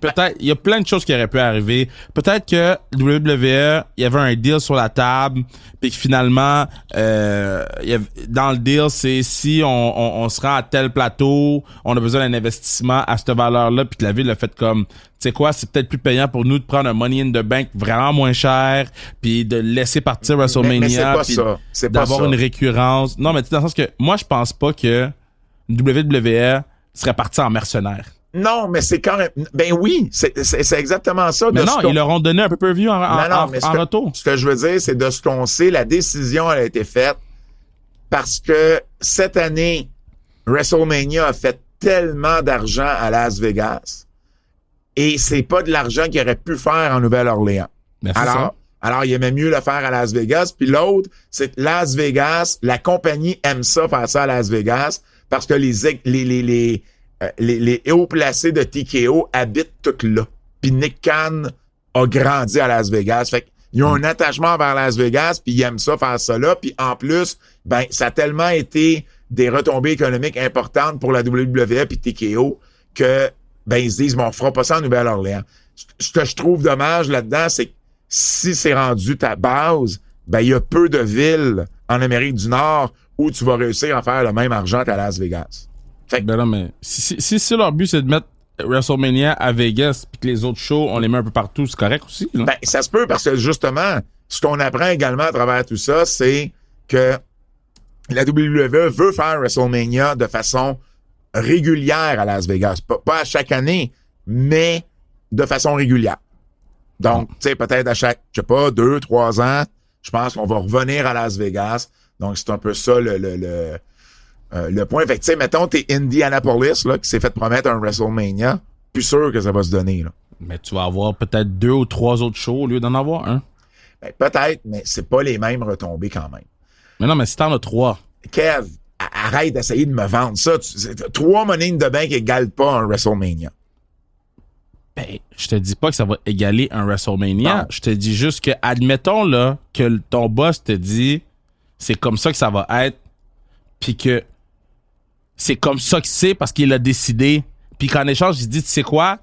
B: Peut-être, il y a plein de choses qui auraient pu arriver. Peut-être que WWE, il y avait un deal sur la table, puis que finalement, dans le deal, c'est si on se rend à tel plateau, on a besoin d'un investissement à cette valeur-là, puis que la ville a fait comme, tu sais quoi, c'est peut-être plus payant pour nous de prendre un Money in the Bank vraiment moins cher, puis de laisser partir WrestleMania,
A: mais c'est pas
B: puis
A: ça. C'est pas
B: d'avoir
A: ça.
B: une récurrence. Non, mais dans le sens que moi, je pense pas que WWE serait parti en mercenaire.
A: Non, mais c'est quand même... Ben oui, c'est exactement ça.
B: Mais non, ils leur ont donné un pay-per-view en retour.
A: Ce que je veux dire, c'est de ce qu'on sait, la décision elle a été faite parce que cette année, WrestleMania a fait tellement d'argent à Las Vegas et c'est pas de l'argent qu'il aurait pu faire en Nouvelle-Orléans.
B: Ben,
A: Alors, il aimait mieux le faire à Las Vegas. Puis l'autre, c'est que Las Vegas, la compagnie aime ça, faire ça à Las Vegas, parce que les hauts placés de TKO habitent tout là. Puis Nick Khan a grandi à Las Vegas. Fait qu'ils ont un attachement vers Las Vegas, puis ils aiment ça, faire ça là. Puis en plus, ben ça a tellement été des retombées économiques importantes pour la WWE puis TKO que ben ils se disent, bon, on fera pas ça en Nouvelle-Orléans. Ce que je trouve dommage là-dedans, c'est que si c'est rendu ta base, ben il y a peu de villes en Amérique du Nord où tu vas réussir à faire le même argent qu'à Las Vegas. Fait que,
B: ben non, mais si leur but c'est de mettre WrestleMania à Vegas puis que les autres shows, on les met un peu partout, c'est correct aussi, là?
A: ben, ça se peut parce que justement, ce qu'on apprend également à travers tout ça, c'est que la WWE veut faire WrestleMania de façon régulière à Las Vegas. Pas à chaque année, mais de façon régulière. Donc, tu sais, peut-être à chaque, je sais pas, 2, 3 ans, je pense qu'on va revenir à Las Vegas. Donc, c'est un peu ça le point. Fait que, tu sais, mettons, t'es Indianapolis, là, qui s'est fait promettre un WrestleMania. Plus sûr que ça va se donner, là.
B: Mais tu vas avoir peut-être 2 ou 3 autres shows au lieu d'en avoir un.
A: Ben, peut-être, mais c'est pas les mêmes retombées quand même.
B: Mais non, mais si t'en as 3.
A: Kev, arrête d'essayer de me vendre ça. 3 Money in the Bank égale pas un WrestleMania.
B: Ben, je te dis pas que ça va égaler un WrestleMania.
A: Non.
B: Je te dis juste que, admettons, là, que ton boss te dit, c'est comme ça que ça va être, puis que c'est comme ça que c'est parce qu'il a décidé, puis qu'en échange, il dit, tu sais quoi?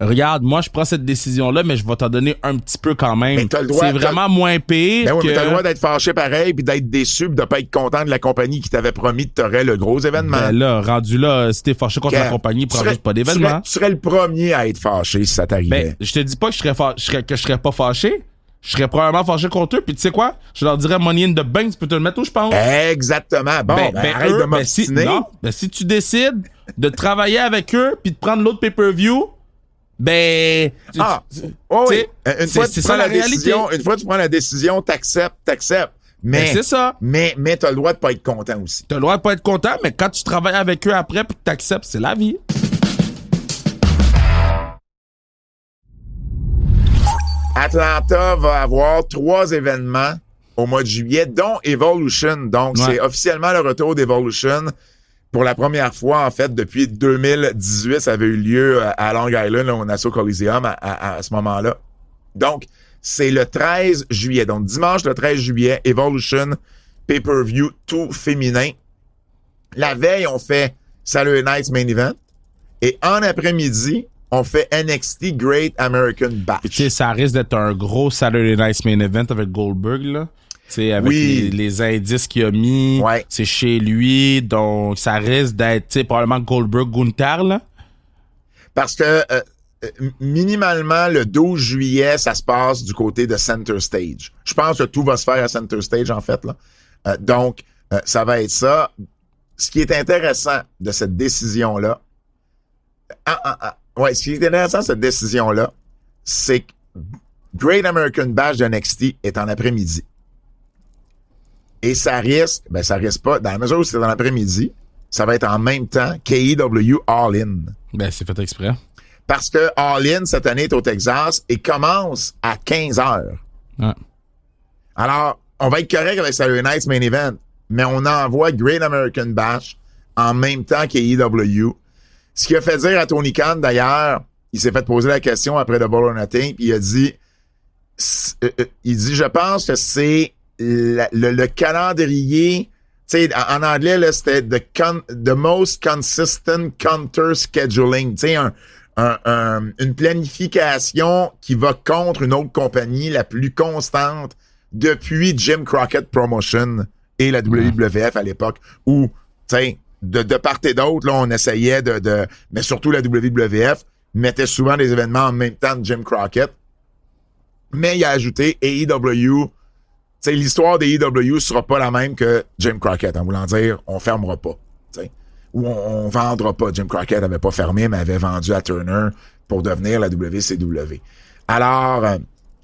B: Regarde, moi, je prends cette décision-là, mais je vais t'en donner un petit peu quand même.
A: Mais t'as le droit,
B: c'est vraiment moins pire
A: Ben oui,
B: que...
A: mais t'as le droit d'être fâché pareil, puis d'être déçu, puis de pas être content de la compagnie qui t'avait promis que t'aurais le gros événement.
B: Ben là, rendu là, si t'es fâché contre la compagnie, prends juste pas d'événement.
A: Tu serais le premier à être fâché si ça t'arrivait.
B: Ben, je te dis pas que je serais pas fâché. Je serais probablement fâché contre eux, puis tu sais quoi? Je leur dirais Money in the Bank, tu peux te le mettre où je pense?
A: Exactement. Bon, arrête de m'obstiner.
B: Si tu décides de travailler avec eux, puis de prendre l'autre pay-per-view, ben...
A: Oui. Une fois que
B: c'est
A: tu
B: ça
A: prends
B: la
A: la
B: réalité.
A: décision, une fois que tu prends la décision, t'acceptes. Mais
B: c'est ça.
A: Mais t'as le droit de pas être content aussi.
B: T'as le droit de pas être content, mais quand tu travailles avec eux après puis que t'acceptes, c'est la vie.
A: Atlanta va avoir 3 événements au mois de juillet, dont Evolution. Donc, c'est officiellement le retour d'Evolution. Pour la première fois, en fait, depuis 2018, ça avait eu lieu à Long Island, là, au Nassau Coliseum, à ce moment-là. Donc, c'est le 13 juillet. Donc, dimanche, le 13 juillet, Evolution, pay-per-view, tout féminin. La veille, on fait Saturday Night's Main Event. Et en après-midi, on fait NXT Great American Bash.
B: Tu sais, ça risque d'être un gros Saturday Night's Main Event avec Goldberg, là. Tu sais, avec les indices qu'il a mis.
A: Ouais.
B: C'est chez lui. Donc, ça risque d'être, tu sais, probablement Goldberg-Gunther, là.
A: Parce que, minimalement, le 12 juillet, ça se passe du côté de Center Stage. Je pense que tout va se faire à Center Stage, en fait, là. Donc, ça va être ça. Ce qui est intéressant de cette décision-là, ce qui est intéressant de cette décision-là, c'est que Great American Bash de NXT est en après-midi. Et ça risque pas, dans la mesure où c'est dans l'après-midi, ça va être en même temps qu'AEW All In.
B: Ben, c'est fait exprès.
A: Parce que All In, cette année, est au Texas et commence à 15h.
B: Ouais.
A: Alors, on va être correct avec Saturday Night's Main Event, mais on envoie Great American Bash en même temps qu'AEW. Ce qui a fait dire à Tony Khan, d'ailleurs, il s'est fait poser la question après Double or Nothing, puis il a dit, je pense que c'est le calendrier, tu sais, en anglais, là, c'était the most consistent counter scheduling. Tu sais, une planification qui va contre une autre compagnie la plus constante depuis Jim Crockett Promotion et la WWF à l'époque, où, tu sais, de part et d'autre, là, on essayait mais surtout la WWF mettait souvent des événements en même temps de Jim Crockett. Mais il a ajouté AEW. Tu sais, l'histoire des AEW sera pas la même que Jim Crockett, en voulant dire, on fermera pas, tu sais. Ou on vendra pas. Jim Crockett avait pas fermé, mais avait vendu à Turner pour devenir la WCW. Alors,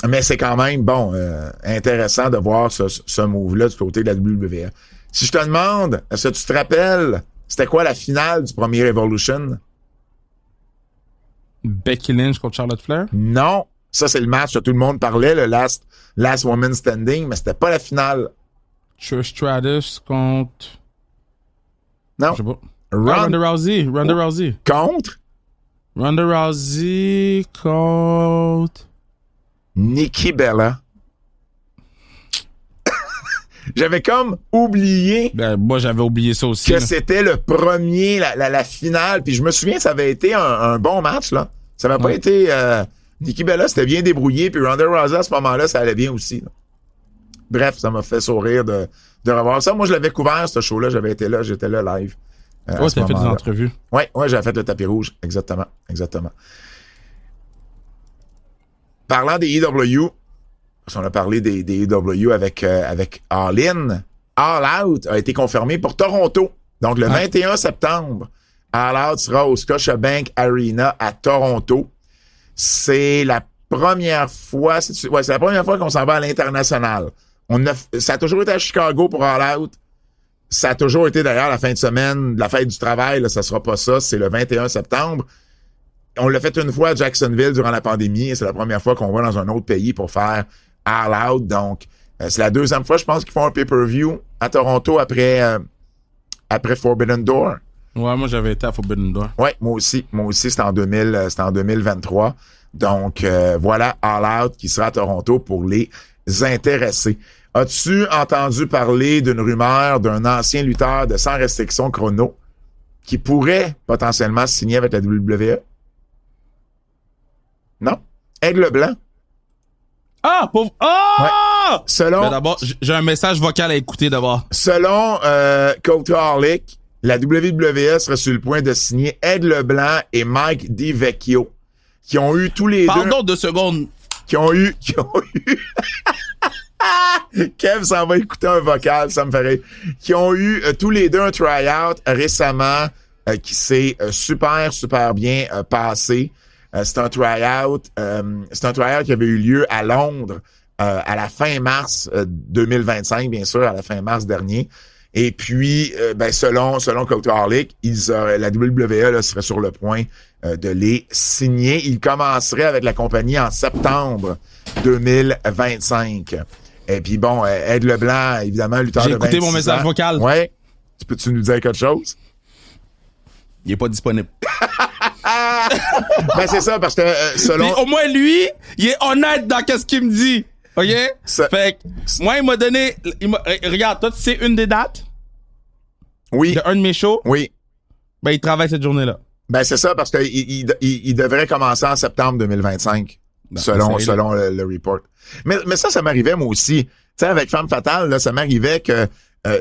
A: mais c'est quand même, bon, intéressant de voir ce move-là du côté de la WWF. Si je te demande, est-ce que tu te rappelles, c'était quoi la finale du premier Evolution?
B: Becky Lynch contre Charlotte Flair?
A: Non. Ça, c'est le match que tout le monde parlait, le Last Woman Standing, mais c'était pas la finale.
B: Trish Stratus contre...
A: Non.
B: Je sais pas. Ronda Rousey. Ronda Rousey.
A: Contre?
B: Ronda Rousey contre...
A: Nikki Bella. J'avais comme oublié
B: Ben, moi, j'avais oublié ça aussi.
A: que c'était le premier, la finale. Puis je me souviens, ça avait été un bon match, là. Ça n'avait pas été... Nikki Bella, c'était bien débrouillé. Puis Ronda Rousey, à ce moment-là, ça allait bien aussi, là. Bref, ça m'a fait sourire de revoir ça. Moi, je l'avais couvert, ce show-là. J'étais là live.
B: Ouais, t'as fait des entrevues.
A: Ouais, j'avais fait le tapis rouge. Exactement. Parlant des EW, on a parlé des EW avec All In. All Out a été confirmé pour Toronto. Donc, le 21 septembre, All Out sera au Scotiabank Arena à Toronto. C'est la première fois, c'est la première fois qu'on s'en va à l'international. Ça a toujours été à Chicago pour All Out. Ça a toujours été d'ailleurs la fin de semaine, la fête du travail, là, ça sera pas ça, c'est le 21 septembre. On l'a fait une fois à Jacksonville durant la pandémie et c'est la première fois qu'on va dans un autre pays pour faire All Out. Donc, c'est la deuxième fois, je pense, qu'ils font un pay-per-view à Toronto après Forbidden Door.
B: Ouais, moi, j'avais été à Forbidden Door.
A: Ouais, moi aussi, c'était en 2023. Donc, voilà, All Out qui sera à Toronto pour les intéressés. As-tu entendu parler d'une rumeur d'un ancien lutteur de Sans Restriction Chrono qui pourrait potentiellement signer avec la WWE? Non? Aigle Blanc.
B: Ah, pauvre... Ah!
A: Ouais. Selon...
B: Ben d'abord, j'ai un message vocal à écouter d'abord.
A: Selon Cultaholic, la WWE serait sur le point de signer Aigle Blanc et Mike DiVecchio, qui ont eu tous les deux...
B: Pardon 2 secondes.
A: Qui ont eu... Kev s'en va écouter un vocal, ça me ferait rire. Qui ont eu tous les deux un try-out récemment qui s'est super bien passé. C'est un try-out qui avait eu lieu à Londres à la fin mars 2025, bien sûr, à la fin mars dernier. Et puis, selon Cultaholic, la WWE là, serait sur le point de les signer. Ils commenceraient avec la compagnie en septembre 2025. Et puis bon, Aigle Blanc, évidemment, lutteur de 26 ans.
B: J'ai écouté mon message vocal.
A: Ouais. Peux-tu nous dire quelque chose?
B: Il est pas disponible.
A: Ben c'est ça, parce que selon...
B: Puis, au moins, lui, il est honnête dans qu'est-ce qu'il me dit. OK? Fait que, moi, il m'a donné... regarde, toi, tu sais une des dates?
A: Oui.
B: De un de mes shows?
A: Oui.
B: Ben, il travaille cette journée-là.
A: Ben c'est ça, parce que il devrait commencer en septembre 2025. Ben, selon le report. Mais ça m'arrivait moi aussi. Tu sais, avec Femme Fatale, là, ça m'arrivait que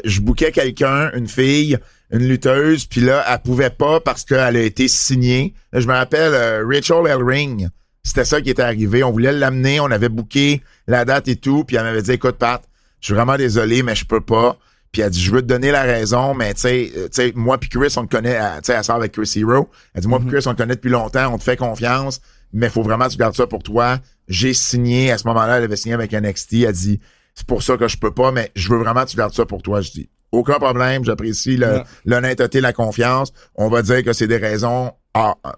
A: je bookais quelqu'un, une fille, une lutteuse, puis là, elle pouvait pas parce qu'elle a été signée. Là, je me rappelle Rachel Ellering. C'était ça qui était arrivé. On voulait l'amener, on avait booké la date et tout, puis elle m'avait dit, écoute, Pat, je suis vraiment désolé, mais je peux pas. Puis elle dit, je veux te donner la raison, mais tu sais, moi puis Chris, on te connaît, tu sais, elle sort avec Chris Hero. Elle dit, moi puis Chris, on te connaît depuis longtemps, on te fait confiance, mais faut vraiment que tu gardes ça pour toi. J'ai signé, à ce moment-là, elle avait signé avec NXT. Elle dit, c'est pour ça que je peux pas, mais je veux vraiment que tu gardes ça pour toi. Je dis, aucun problème, j'apprécie l'honnêteté, la confiance. On va dire que c'est des raisons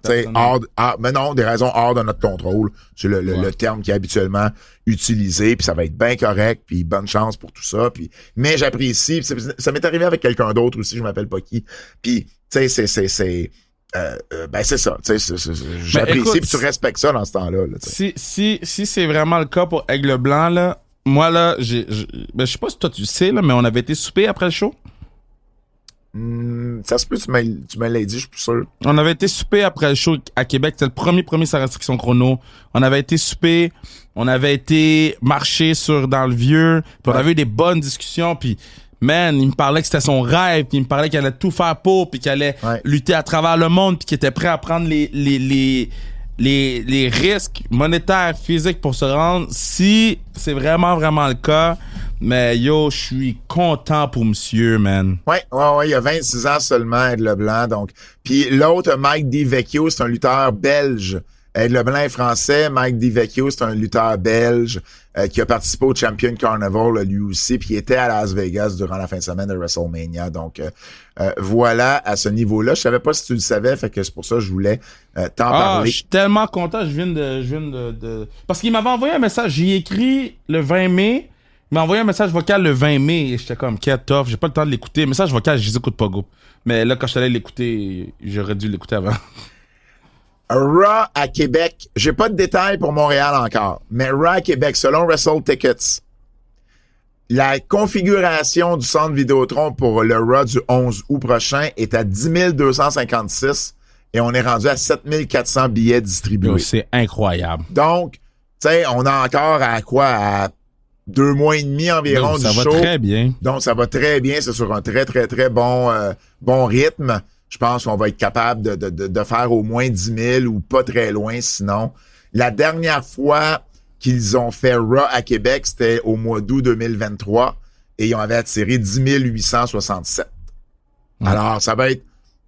A: mais non, des raisons hors de notre contrôle. C'est le terme qui est habituellement utilisé, puis ça va être bien correct, puis bonne chance pour tout ça. Puis, mais j'apprécie. Ça m'est arrivé avec quelqu'un d'autre aussi, je m'appelle pas qui. Puis, tu sais, c'est ça. J'apprécie, puis tu respectes ça dans ce temps-là. Là,
B: si c'est vraiment le cas pour Aigle Blanc, là, moi, là, je sais pas si toi tu sais, là, mais on avait été souper après le show.
A: Ça se peut, tu me l'as dit, je suis plus sûr.
B: On avait été souper après le show à Québec. C'était le premier sans restriction chrono. On avait été souper. On avait été marcher dans le vieux. Puis on avait eu des bonnes discussions. Puis, man, il me parlait que c'était son rêve. Puis il me parlait qu'il allait tout faire pour. Puis qu'il allait lutter à travers le monde. Puis qu'il était prêt à prendre les risques monétaires, physiques pour se rendre. Si c'est vraiment, vraiment le cas. Mais yo, je suis content pour monsieur, man.
A: Ouais, il a 26 ans seulement, Ed Leblanc, donc. Puis l'autre, Mike DiVecchio, c'est un lutteur belge. Ed Leblanc est français, Mike DiVecchio, c'est un lutteur belge qui a participé au Champion Carnival, lui aussi, puis il était à Las Vegas durant la fin de semaine de WrestleMania. Donc, voilà, à ce niveau-là. Je savais pas si tu le savais, fait que c'est pour ça que je voulais t'en parler.
B: Je suis tellement content, je viens de... Parce qu'il m'avait envoyé un message, j'y ai écrit le 20 mai, il m'a envoyé un message vocal le 20 mai et j'étais comme, quel tough, j'ai pas le temps de l'écouter. Message vocal, je les écoute pas, go. Mais là, quand je suis allé l'écouter, j'aurais dû l'écouter avant.
A: Raw à Québec, j'ai pas de détails pour Montréal encore, mais Raw à Québec, selon Wrestle Tickets, la configuration du centre Vidéotron pour le Raw du 11 août prochain est à 10 256 et on est rendu à 7 400 billets distribués.
B: Yo, c'est incroyable.
A: Donc, tu sais, on a encore à quoi? À 2 mois et demi environ du show.
B: Ça va très bien.
A: Donc, ça va très bien. C'est sur un très, très, très bon rythme. Je pense qu'on va être capable de faire au moins 10 000 ou pas très loin sinon. La dernière fois qu'ils ont fait Raw à Québec, c'était au mois d'août 2023 et ils avaient attiré 10 867. Ouais. Alors, ça va être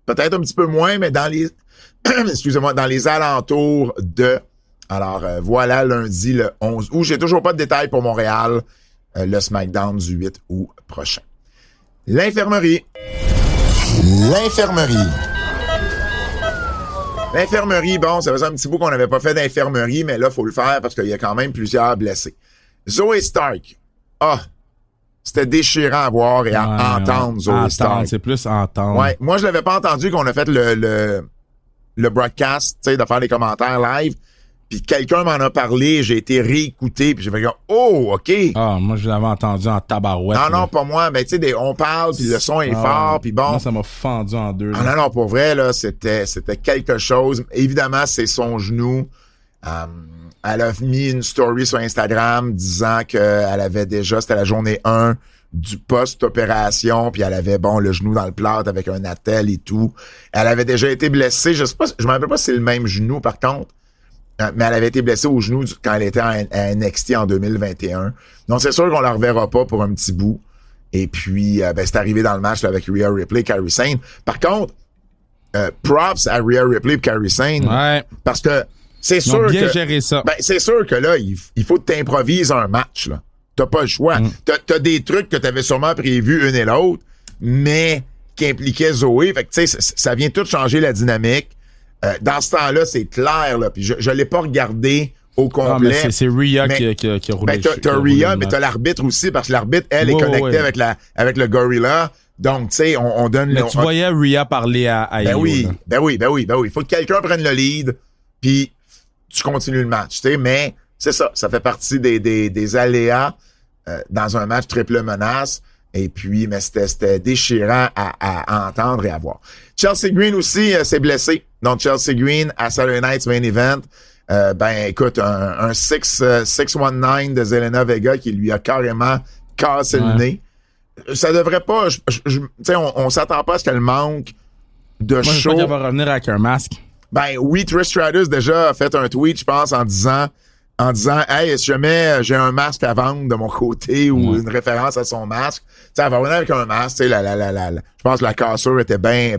A: peut-être un petit peu moins, mais dans les excusez-moi, dans les alentours de... Alors, voilà, lundi, le 11 août. J'ai toujours pas de détails pour Montréal. Le SmackDown du 8 août prochain. L'infirmerie. L'infirmerie, bon, ça faisait un petit bout qu'on n'avait pas fait d'infirmerie, mais là, il faut le faire parce qu'il y a quand même plusieurs blessés. Zoe Stark. C'était déchirant à voir et à entendre Zoe Stark.
B: C'est plus entendre.
A: Ouais, moi, je l'avais pas entendu qu'on a fait le broadcast, tu sais, de faire les commentaires live. Puis quelqu'un m'en a parlé, j'ai été réécouté, puis j'ai fait oh, OK.
B: Moi, je l'avais entendu en tabarouette.
A: Non, pas moi. Ben, tu sais, on parle, puis le son est fort, puis bon.
B: Moi, ça m'a fendu en deux.
A: Non, pour vrai, là, c'était quelque chose. Évidemment, c'est son genou. Elle a mis une story sur Instagram disant qu'elle avait déjà, c'était la journée 1 du post-opération, puis elle avait, le genou dans le plâtre avec un attel et tout. Elle avait déjà été blessée. Je me rappelle pas si c'est le même genou, par contre. Mais elle avait été blessée au genou quand elle était à NXT en 2021. Donc, c'est sûr qu'on la reverra pas pour un petit bout. Et puis, c'est arrivé dans le match là, avec Rhea Ripley et Kairi Sane. Par contre, props à Rhea Ripley et Kairi Sane.
B: Ouais.
A: Parce que c'est sûr
B: bien
A: que...
B: géré ça.
A: C'est sûr que là, il faut que t'improvises un match. Là. T'as pas le choix. T'as des trucs que t'avais sûrement prévus une et l'autre, mais qui impliquaient Zoé. Fait que, tu sais, ça vient tout changer la dynamique. Dans ce temps-là, c'est clair, là. Puis je l'ai pas regardé au complet.
B: Mais c'est Rhea qui a roulé.
A: T'as Rhea, mais t'as l'arbitre aussi, parce que l'arbitre, elle, est connectée avec le gorilla. Donc, tu sais, on donne...
B: Mais tu voyais Rhea parler à Io,
A: oui. Il faut que quelqu'un prenne le lead, puis tu continues le match, tu sais. Mais c'est ça fait partie des aléas dans un match triple menace. Et puis, mais c'était déchirant à entendre et à voir. Chelsea Green aussi s'est blessé. Donc, Chelsea Green à Saturday Night's Main Event. Écoute, un 619 de Zelena Vega qui lui a carrément cassé le nez. Ça devrait pas... Tu sais, on s'attend pas à ce qu'elle manque de show.
B: Je crois qu'elle va revenir avec un masque.
A: Oui, Trish Stratus déjà a fait un tweet, je pense, en disant hey, si jamais j'ai un masque à vendre de mon côté ou une référence à son masque, tu sais, elle va venir avec un masque, tu sais, je pense que la cassure était bien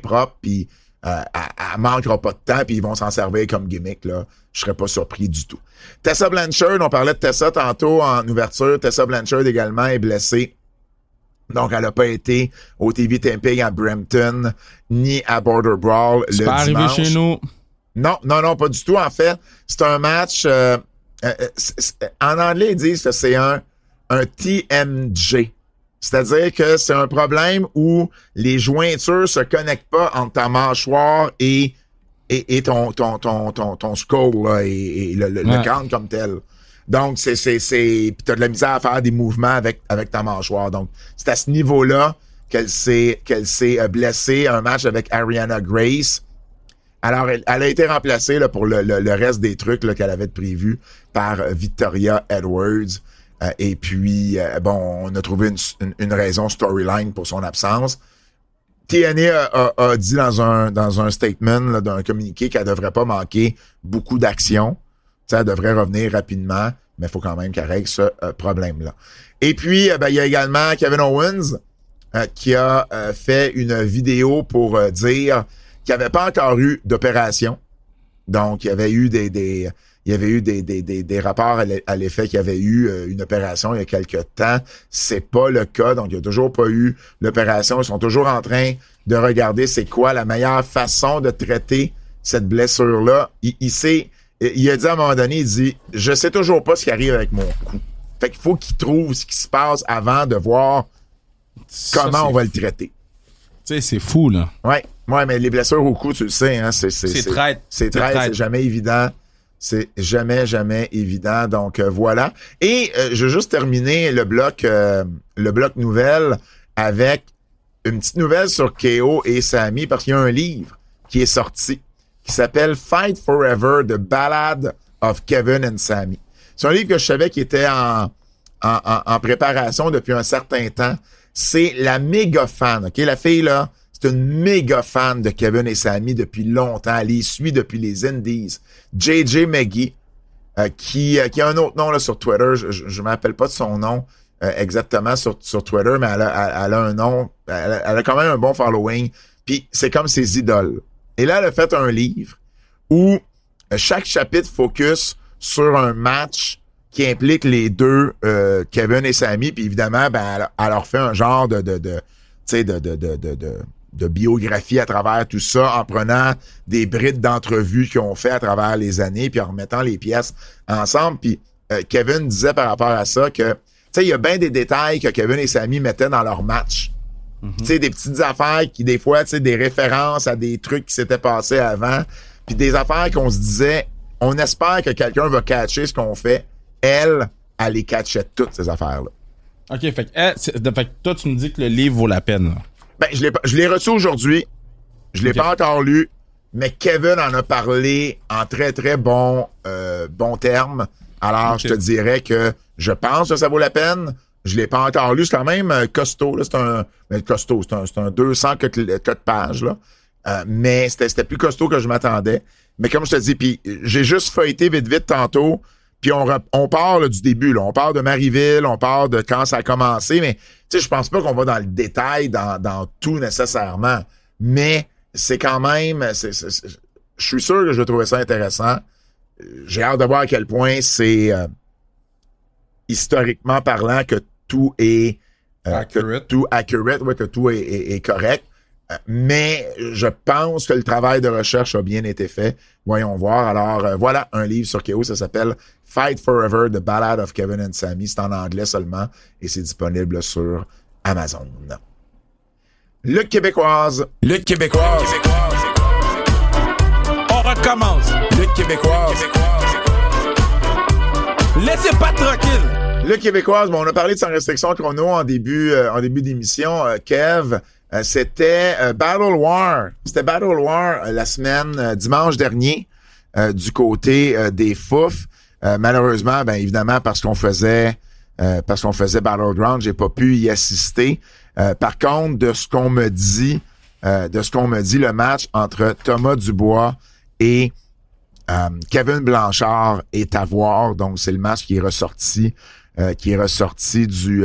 A: propre, puis elle manquera pas de temps, puis ils vont s'en servir comme gimmick, là. Je serais pas surpris du tout. Tessa Blanchard, on parlait de Tessa tantôt en ouverture, Tessa Blanchard également est blessée. Donc, elle n'a pas été au TV Taping à Brampton, ni à Border Brawl le dimanche. C'est pas arrivé chez nous. Non, pas du tout. En fait, c'est un match... en anglais, ils disent que c'est un TMJ. C'est-à-dire que c'est un problème où les jointures se connectent pas entre ta mâchoire et ton skull, là, et le crâne comme tel. Donc, pis t'as de la misère à faire des mouvements avec ta mâchoire. Donc, c'est à ce niveau-là qu'elle s'est blessée un match avec Ariana Grace. Alors, elle a été remplacée là, pour le reste des trucs là, qu'elle avait prévu par Victoria Edwards. Et puis, on a trouvé une raison storyline pour son absence. TNA a dit dans un statement, là, d'un communiqué, qu'elle devrait pas manquer beaucoup d'action. Elle devrait revenir rapidement, mais il faut quand même qu'elle règle ce problème-là. Et puis, il y a également Kevin Owens qui a fait une vidéo pour dire qu'il n'y avait pas encore eu d'opération. Donc, il y avait eu des rapports à l'effet qu'il y avait eu une opération il y a quelque temps. C'est pas le cas. Donc, il n'y a toujours pas eu l'opération. Ils sont toujours en train de regarder c'est quoi la meilleure façon de traiter cette blessure-là. Il a dit à un moment donné, il dit « Je sais toujours pas ce qui arrive avec mon cou. » Fait qu'il faut qu'il trouve ce qui se passe avant de voir comment on va le traiter.
B: Tu sais, c'est fou, là.
A: Ouais, mais les blessures au cou, tu le sais, hein, c'est
B: traite.
A: C'est jamais évident. C'est jamais évident. Donc, voilà. Et je veux juste terminer le bloc nouvelle avec une petite nouvelle sur KO et Sami, parce qu'il y a un livre qui est sorti qui s'appelle Fight Forever, The Ballad of Kevin and Sami. C'est un livre que je savais qui était en préparation depuis un certain temps. C'est la méga fan, OK? La fille, là, c'est une méga fan de Kevin et Sami depuis longtemps. Elle les suit depuis les Indies. JJ McGee, qui a un autre nom là, sur Twitter. Je ne m'appelle pas de son nom exactement sur Twitter, mais elle a un nom. Elle a quand même un bon following. Puis c'est comme ses idoles. Et là, elle a fait un livre où chaque chapitre focus sur un match qui implique les deux, Kevin et Sami, puis évidemment, elle leur fait un genre de biographie à travers tout ça, en prenant des brides d'entrevues qu'ils ont fait à travers les années, puis en remettant les pièces ensemble. Puis Kevin disait par rapport à ça que, tu sais, il y a bien des détails que Kevin et Sami mettaient dans leur match. Tu sais, des petites affaires qui, des fois, tu sais, des références à des trucs qui s'étaient passés avant, puis des affaires qu'on se disait, on espère que quelqu'un va catcher ce qu'on fait. Elle les catchait toutes, ces affaires-là.
B: OK, fait que toi, tu me dis que le livre vaut la peine, là.
A: Ben, je l'ai reçu aujourd'hui. Je l'ai pas encore lu, mais Kevin en a parlé en très, très bon terme. Alors, je te dirais que je pense que ça vaut la peine. Je l'ai pas encore lu. C'est quand même costaud, là. C'est un 200 pages, là. Mais c'était plus costaud que je m'attendais. Mais comme je te dis, puis j'ai juste feuilleté vite tantôt. Puis on part là, du début, là. On part de Marieville, on part de quand ça a commencé, mais tu sais, je pense pas qu'on va dans le détail dans tout nécessairement. Mais c'est quand même, je suis sûr que je vais trouver ça intéressant. J'ai hâte de voir à quel point c'est historiquement parlant que tout est
B: accurate.
A: Que tout est correct. Mais je pense que le travail de recherche a bien été fait. Voyons voir. Alors, voilà un livre sur KO. Ça s'appelle Fight Forever, The Ballad of Kevin and Sami. C'est en anglais seulement et c'est disponible sur Amazon. Lutte québécoise.
B: On recommence.
A: Lutte québécoise.
B: Laissez pas tranquille.
A: Lutte québécoise, bon, on a parlé de Sans restriction chrono en début d'émission. Kev, c'était Battle War. C'était Battle War la semaine, dimanche dernier, du côté des Fouf. Malheureusement, ben évidemment, parce qu'on faisait Battleground, j'ai pas pu y assister. Par contre, de ce qu'on me dit, le match entre Thomas Dubois et Kevin Blanchard est à voir. Donc, c'est le match qui est ressorti du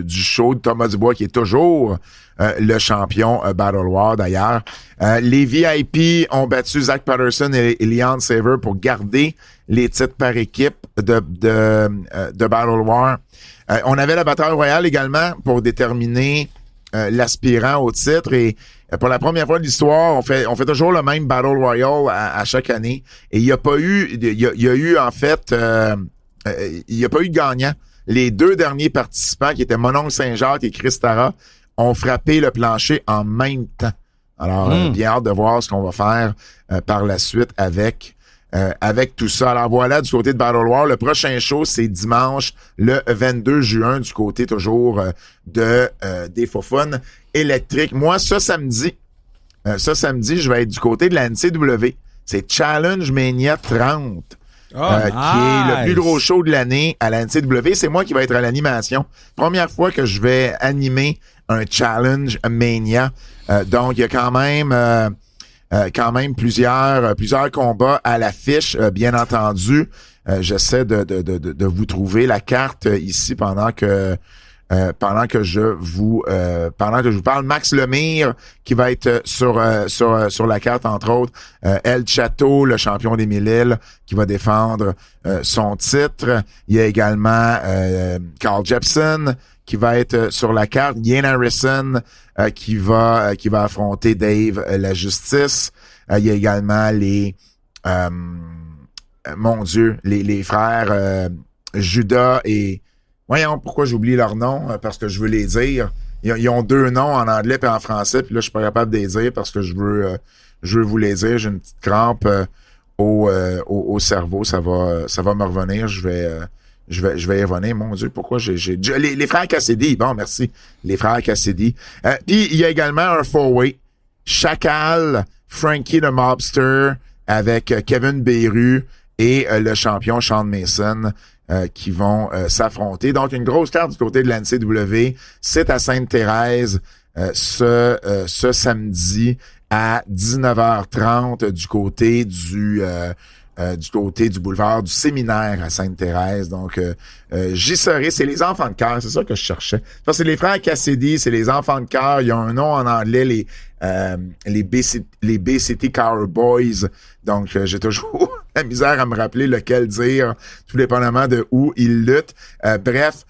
A: show de Thomas Dubois, qui est toujours le champion Battle War d'ailleurs. Les VIP ont battu Zach Patterson et Leon Saver pour garder les titres par équipe de Battle War. On avait la bataille royale également pour déterminer l'aspirant au titre, et pour la première fois de l'histoire, on fait toujours le même Battle Royale à chaque année, et il y a pas eu il y a eu en fait il n'y a pas eu de gagnant. Les deux derniers participants, qui étaient Mononcle Saint-Jacques et Chris Tara, ont frappé le plancher en même temps. Alors, bien hâte de voir ce qu'on va faire par la suite avec avec tout ça. Alors voilà, du côté de Battle War, le prochain show, c'est dimanche, le 22 juin, du côté toujours des Faufounes électriques. Moi, samedi, je vais être du côté de la NCW. C'est Challenge Mania 30.
B: Oh,
A: qui est le plus gros show de l'année à la NCW. C'est moi qui vais être à l'animation. Première fois que je vais animer un Challenge Mania. Donc, il y a quand même plusieurs combats à l'affiche, bien entendu. J'essaie de vous trouver la carte ici pendant que je vous parle. Max Lemire qui va être sur la carte, entre autres. El Chateau, le champion des 1000 îles, qui va défendre son titre. Il y a également Carl Jepsen qui va être sur la carte. Ian Harrison qui va affronter Dave la Justice. Il y a également les frères Judas et voyons pourquoi j'oublie leur nom, parce que je veux les dire. Ils ont deux noms en anglais et en français, puis là, je suis pas capable de les dire parce que je veux vous les dire. J'ai une petite crampe au cerveau. Ça va me revenir. Je vais y revenir. Mon Dieu, pourquoi les frères Cassidy. Bon, merci. Les frères Cassidy. Puis, il y a également un four-way. Chacal, Frankie the Mobster, avec Kevin Beru et le champion Sean Mason, qui vont s'affronter. Donc, une grosse carte du côté de la NCW. C'est à Sainte-Thérèse ce samedi à 19h30 du côté du boulevard du Séminaire à Sainte-Thérèse. Donc, j'y serai. C'est les enfants de cœur. C'est ça que je cherchais. Ça, c'est les frères Cassidy. C'est les enfants de cœur. Ils ont un nom en anglais, les Bay-City Cowboys. Donc, j'ai toujours la misère à me rappeler lequel dire, tout dépendamment de où ils luttent. Bref,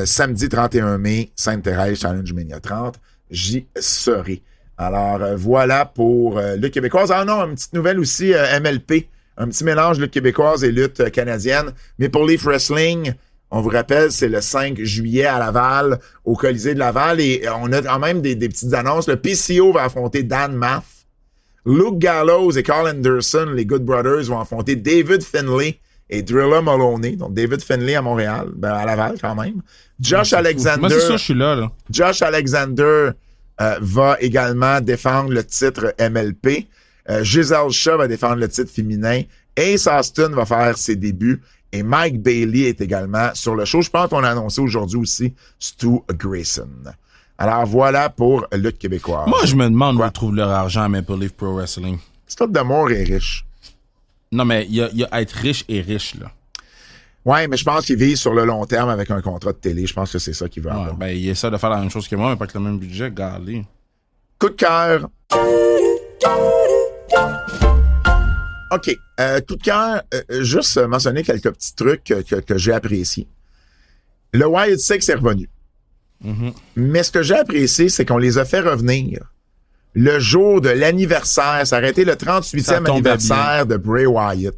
A: samedi 31 mai, Sainte-Thérèse, Challenge Mania 30, j'y serai. Alors, voilà pour lutte québécoise. Ah non, une petite nouvelle aussi, MLP. Un petit mélange lutte québécoise et lutte canadienne. Mais pour Leaf Wrestling, on vous rappelle, c'est le 5 juillet à Laval, au Colisée de Laval. Et on a quand même des petites annonces. Le PCO va affronter Dan Maff. Luke Gallows et Carl Anderson, les Good Brothers, vont affronter David Finlay et Drilla Maloney. Donc, David Finlay à Montréal, à Laval quand même. Josh Alexander.
B: Moi, c'est ça, je suis là.
A: Josh Alexander va également défendre le titre MLP. Giselle Shaw va défendre le titre féminin. Ace Austin va faire ses débuts. Et Mike Bailey est également sur le show. Je pense qu'on a annoncé aujourd'hui aussi Stu Grayson. Alors voilà pour lutte québécoise.
B: Moi, je me demande où ils trouvent leur argent à Maple Leaf Pro Wrestling.
A: Scott D'Amour est riche.
B: Non, mais il y a être riche et riche, là.
A: Ouais, mais je pense qu'il vise sur le long terme avec un contrat de télé. Je pense que c'est ça qu'il veut avoir.
B: Ben, il essaie de faire la même chose que moi, mais pas avec le même budget. Galé.
A: Coup de cœur. OK. Coup de cœur, juste mentionner quelques petits trucs que j'ai appréciés. Le Wild Six est revenu.
B: Mm-hmm.
A: Mais ce que j'ai apprécié, c'est qu'on les a fait revenir le jour de l'anniversaire. Ça aurait été le 38e anniversaire de Bray Wyatt.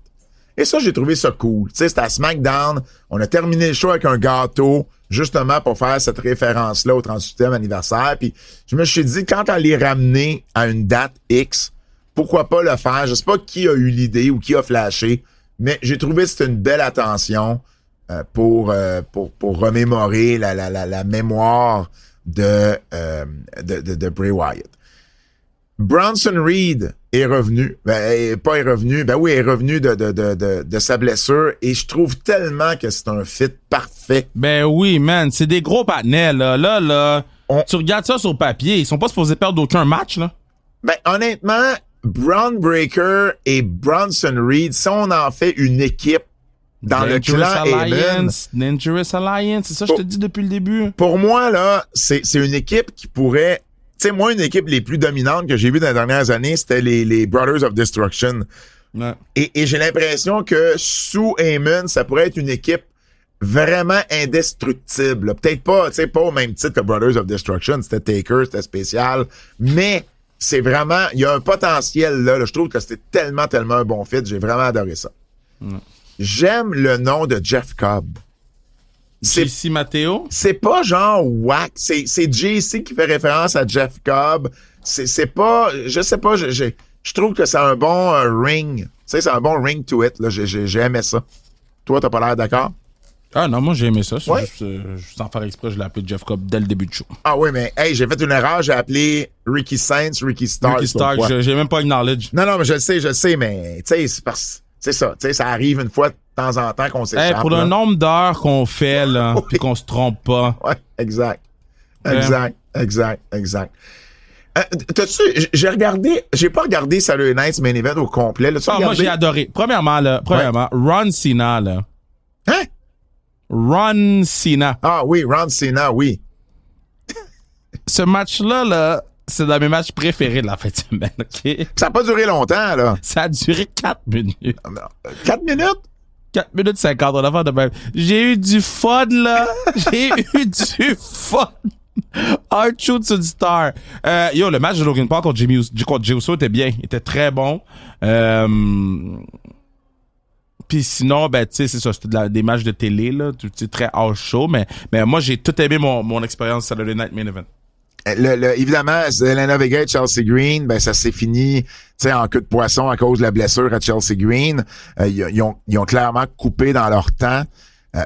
A: Et ça, j'ai trouvé ça cool. Tu sais, c'était à SmackDown. On a terminé le show avec un gâteau, justement pour faire cette référence-là au 38e anniversaire. Puis je me suis dit, quand on les ramener à une date X, pourquoi pas le faire? Je sais pas qui a eu l'idée ou qui a flashé, mais j'ai trouvé que c'était une belle attention pour remémorer la mémoire de Bray Wyatt. Bronson Reed est revenu. Est revenu de sa blessure et je trouve tellement que c'est un fit parfait.
B: Ben oui, man, c'est des gros partenaires, là. Là, tu regardes ça sur papier, ils sont pas supposés perdre aucun match, là.
A: Ben, honnêtement, Braun Breaker et Bronson Reed, si on en fait une équipe dans le clan Heyman,
B: Dangerous Alliance, c'est ça que je te dis depuis le début.
A: Pour moi, là, c'est une équipe qui pourrait... Tu sais, moi, une équipe les plus dominantes que j'ai vues dans les dernières années, c'était les Brothers of Destruction.
B: Ouais.
A: Et j'ai l'impression que sous Heyman, ça pourrait être une équipe vraiment indestructible. Peut-être pas, tu sais, pas au même titre que Brothers of Destruction, c'était Taker, c'était spécial, mais c'est vraiment, il y a un potentiel là. Je trouve que c'était tellement un bon fit. J'ai vraiment adoré ça.
B: Ouais.
A: J'aime le nom de Jeff Cobb.
B: JC Matteo?
A: C'est pas genre whack. C'est JC qui fait référence à Jeff Cobb. C'est pas, je sais pas, je trouve que c'est un bon ring. Tu sais, c'est un bon ring to it. Là. J'ai aimé ça. Toi, t'as pas l'air d'accord?
B: Ah non, moi j'ai aimé ça.
A: Ouais.
B: Juste, sans faire exprès, je l'ai appelé Jeff Cobb dès le début du show.
A: Ah oui, mais hey, j'ai fait une erreur. J'ai appelé Ricky Saints, Ricky Starks.
B: Ricky Stark, j'ai même pas acknowledge.
A: Non, mais je le sais, mais tu sais, c'est ça. Tu sais, ça arrive une fois de temps en temps qu'on s'échappe.
B: Hey, pour
A: là.
B: le nombre d'heures qu'on fait, là,
A: Oui.
B: puis qu'on se trompe pas.
A: Ouais, exact. J'ai pas regardé Saturday Night's Main Event au complet. Là,
B: Moi j'ai adoré. Premièrement, Ron Cena, là.
A: Hein?
B: Ron Cena.
A: Ah oui, Ron Cena, oui.
B: Ce match-là, là, c'est dans mes matchs préférés de la fin de semaine, OK?
A: Ça a pas duré longtemps, là.
B: Ça a duré 4 minutes.
A: 4 minutes?
B: 4 minutes 50, on a fait de même. J'ai eu du fun, là. J'ai eu du fun. Hard shoot sur du star. Le match de Logan Paul contre Jey Uso était bien. Il était très bon. Puis sinon, ben, tu sais, c'est ça. C'était des matchs de télé, là. C'est très house show. Mais moi, j'ai tout aimé mon expérience Saturday Night Main Event.
A: Évidemment, Zelina Vega et Chelsea Green, ben ça s'est fini, tu sais, en queue de poisson à cause de la blessure à Chelsea Green. Ils ont clairement coupé dans leur temps.